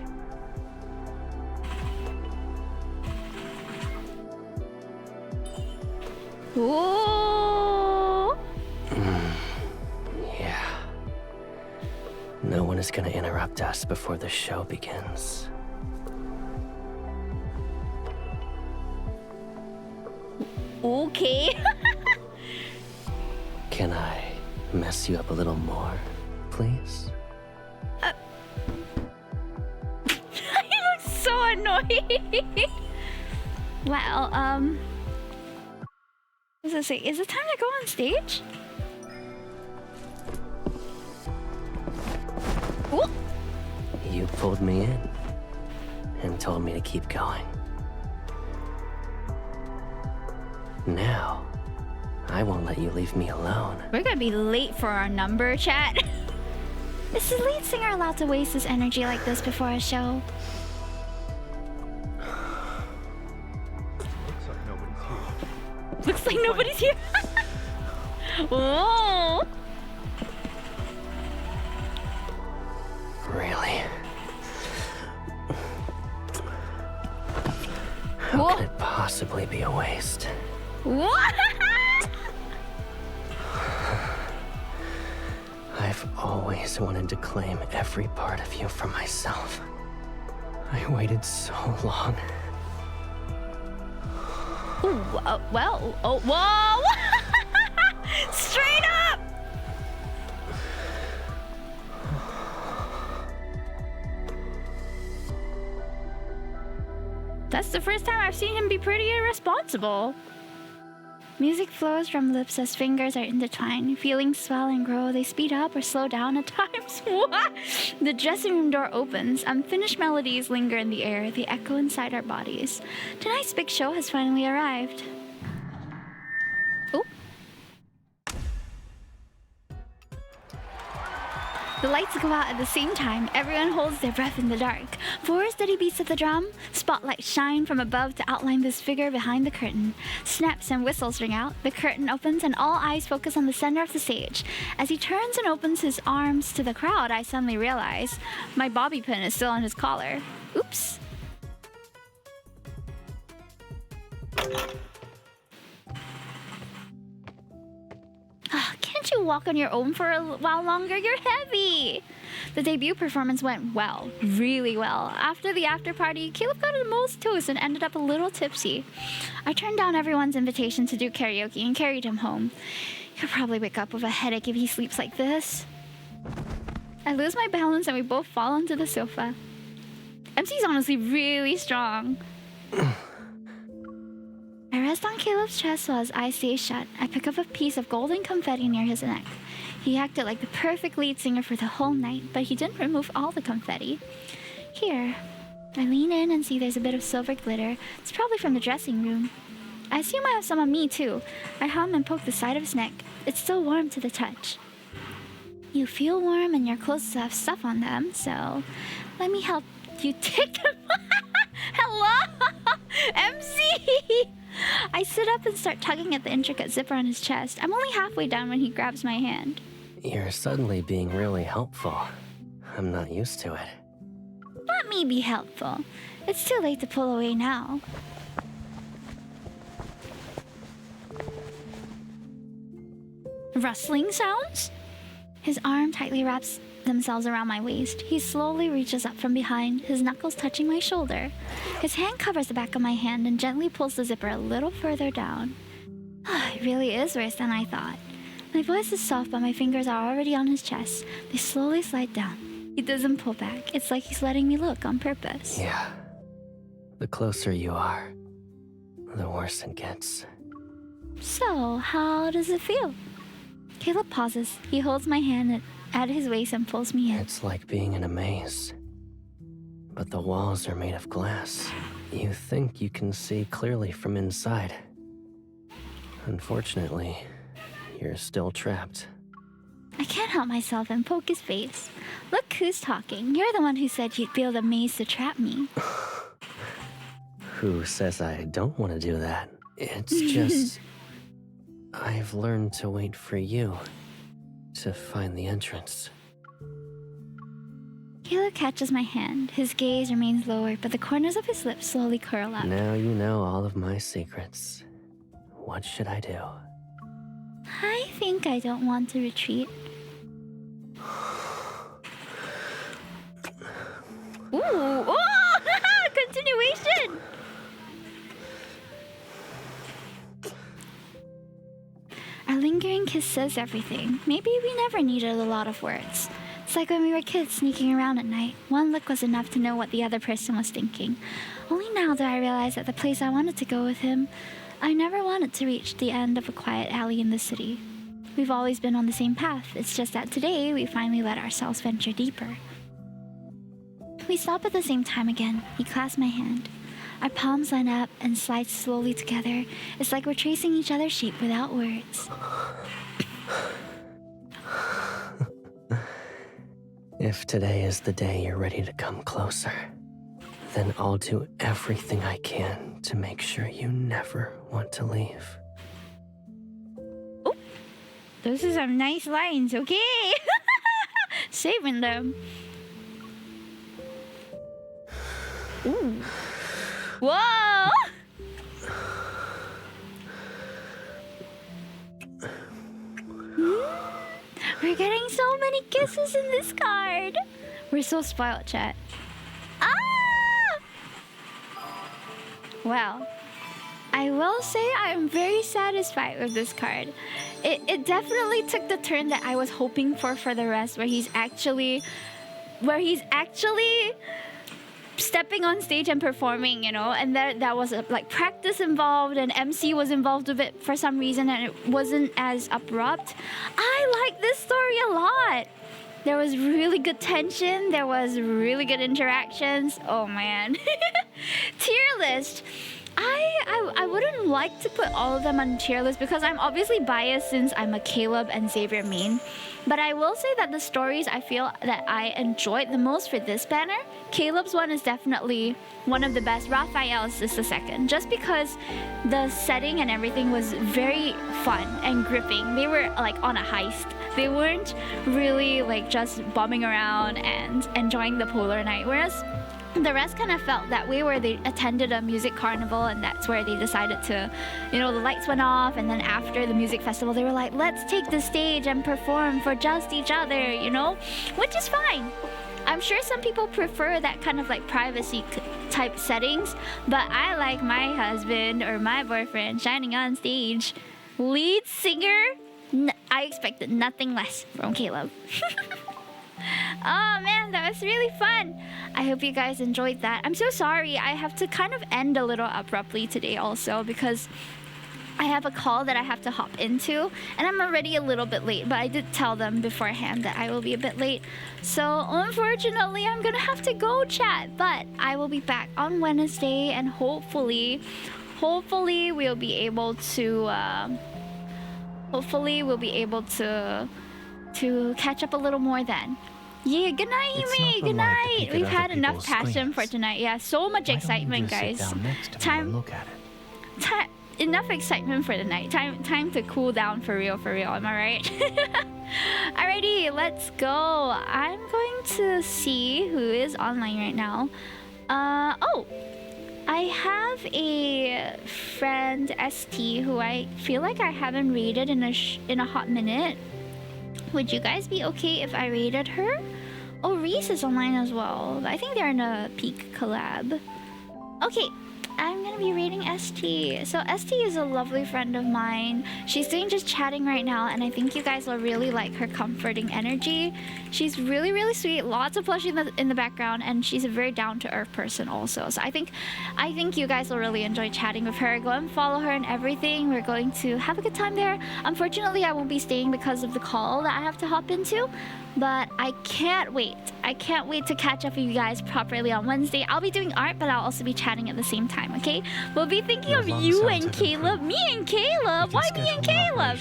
Whoa! Yeah. No one is gonna interrupt us before the show begins. Okay. Can I mess you up a little more, please? He looks so annoying. Well, what does it say? Is it time to go on stage? Ooh. You pulled me in and told me to keep going. Now, I won't let you leave me alone. We're gonna be late for our number, chat. Is the lead singer allowed to waste his energy like this before a show? Looks like nobody's here. Whoa! Really? How could it possibly be a waste? What? I've always wanted to claim every part of you for myself. I waited so long. Ooh, well, oh, whoa! Straight up! That's the first time I've seen him be pretty irresponsible. Music flows from lips as fingers are intertwined. Feelings swell and grow. They speed up or slow down at times. What? The dressing room door opens. Unfinished melodies linger in the air. They echo inside our bodies. Tonight's big show has finally arrived. Oh. The lights go out at the same time. Everyone holds their breath in the dark. 4 steady beats of the drum. Spotlights shine from above to outline this figure behind the curtain. Snaps and whistles ring out. The curtain opens and all eyes focus on the center of the stage. As he turns and opens his arms to the crowd, I suddenly realize my bobby pin is still on his collar. Oops. Can't you walk on your own for a while longer? You're heavy! The debut performance went well, really well. After the after party, Caleb got the most toast and ended up a little tipsy. I turned down everyone's invitation to do karaoke and carried him home. He'll probably wake up with a headache if he sleeps like this. I lose my balance and we both fall onto the sofa. MC's honestly really strong. I rest on Caleb's chest while his eyes stay shut. I pick up a piece of golden confetti near his neck. He acted like the perfect lead singer for the whole night, but he didn't remove all the confetti. Here. I lean in and see there's a bit of silver glitter. It's probably from the dressing room. I assume I have some on me too. I hum and poke the side of his neck. It's still warm to the touch. You feel warm and your clothes have stuff on them, so let me help you take them. Hello, MC! I sit up and start tugging at the intricate zipper on his chest. I'm only halfway down when he grabs my hand. You're suddenly being really helpful. I'm not used to it. Let me be helpful. It's too late to pull away now. Rustling sounds? His arm tightly wraps themselves around my waist. He slowly reaches up from behind, his knuckles touching my shoulder. His hand covers the back of my hand and gently pulls the zipper a little further down. It really is worse than I thought. My voice is soft, but my fingers are already on his chest. They slowly slide down. He doesn't pull back. It's like he's letting me look on purpose. Yeah. The closer you are, the worse it gets. So, how does it feel? Caleb pauses. He holds my hand at his waist and pulls me in. It's like being in a maze. But the walls are made of glass. You think you can see clearly from inside. Unfortunately, you're still trapped. I can't help myself and poke his face. Look who's talking. You're the one who said you'd build a maze to trap me. Who says I don't want to do that? It's just... I've learned to wait for you to find the entrance. Caleb catches my hand. His gaze remains lowered, but the corners of his lips slowly curl up. Now you know all of my secrets. What should I do? I think I don't want to retreat. Ooh! Oh! Continuation! Our lingering kiss says everything. Maybe we never needed a lot of words. It's like when we were kids sneaking around at night. One look was enough to know what the other person was thinking. Only now do I realize that the place I wanted to go with him, I never wanted to reach the end of a quiet alley in the city. We've always been on the same path. It's just that today we finally let ourselves venture deeper. We stop at the same time again. He clasps my hand. Our palms line up and slide slowly together. It's like we're tracing each other's shape without words. If today is the day you're ready to come closer, then I'll do everything I can to make sure you never want to leave. Oh, those are some nice lines, okay? Saving them. Ooh. Whoa! We're getting so many kisses in this card. We're so spoiled, chat. Ah! Well, I will say I'm very satisfied with this card. It definitely took the turn that I was hoping for the rest, where he's actually stepping on stage and performing, you know, and that was like practice involved, and MC was involved with it for some reason, and it wasn't as abrupt. I like this story a lot. There was really good tension. There was really good interactions. Oh man. Tier list. I wouldn't like to put all of them on tier list because I'm obviously biased since I'm a Caleb and Xavier main. But I will say that the stories I feel that I enjoyed the most for this banner, Caleb's one is definitely one of the best. Raphael's is the second, just because the setting and everything was very fun and gripping. They were like on a heist. They weren't really like just bumming around and enjoying the polar night, whereas the rest kind of felt that way, where they attended a music carnival and that's where they decided to, you know, the lights went off, and then after the music festival they were like, let's take the stage and perform for just each other, you know, which is fine. I'm sure some people prefer that kind of like privacy type settings, but I like my husband or my boyfriend shining on stage. Lead singer, I expected nothing less from Caleb. Oh man, that was really fun. I hope you guys enjoyed that. I'm so sorry. I have to kind of end a little abruptly today also because I have a call that I have to hop into and I'm already a little bit late, but I did tell them beforehand that I will be a bit late. So unfortunately, I'm gonna have to go, chat, but I will be back on Wednesday and hopefully we'll be able to catch up a little more then. Yeah, good night, Yumi. Good night. We've had enough passion for tonight. Yeah, so much excitement, guys. Enough excitement for the night. Time to cool down for real. Am I right? Alrighty, let's go. I'm going to see who is online right now. Oh, I have a friend ST who I feel like I haven't raided in a hot minute. Would you guys be okay if I raided her? Oh, Reese is online as well. I think they're in a peak collab. Okay, I'm gonna be raiding ST. So ST is a lovely friend of mine. She's doing just chatting right now, and I think you guys will really like her comforting energy. She's really sweet. Lots of plushie in the background, and she's a very down-to-earth person also. So I think you guys will really enjoy chatting with her. Go and follow her and everything. We're going to have a good time there. Unfortunately, I won't be staying because of the call that I have to hop into. But I can't wait. I can't wait to catch up with you guys properly on Wednesday. I'll be doing art, but I'll also be chatting at the same time, okay? We'll be thinking of you and Caleb. Me and Caleb? Why me and Caleb?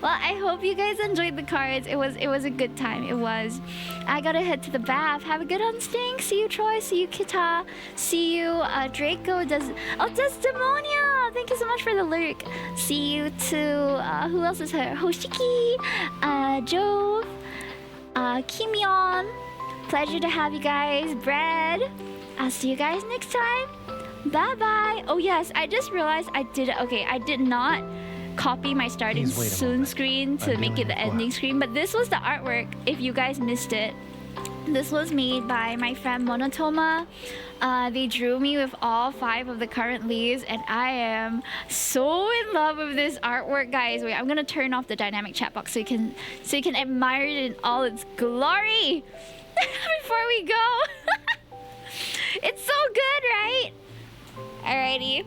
Well, I hope you guys enjoyed the cards. It was a good time. It was. I gotta head to the bath. Have a good hunting. See you, Troy. See you, Kita. See you, Draco. Desdemonia. Thank you so much for the lurk. See you to who else is here? Hoshiki, Jove, Kimyon. Pleasure to have you guys. Brad. I'll see you guys next time. Bye bye. Oh yes, I just realized I did not copy my starting soon screen to make it the ending screen, but this was the artwork if you guys missed it. This was made by my friend Monotoma. They drew me with all 5 of the current leaves, and I am so in love with this artwork, guys. Wait, I'm gonna turn off the dynamic chat box so you can admire it in all its glory before we go. It's so good, right? Alrighty,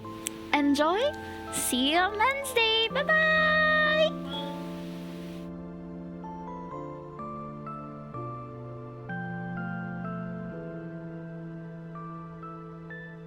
enjoy. See you on Wednesday. Bye bye.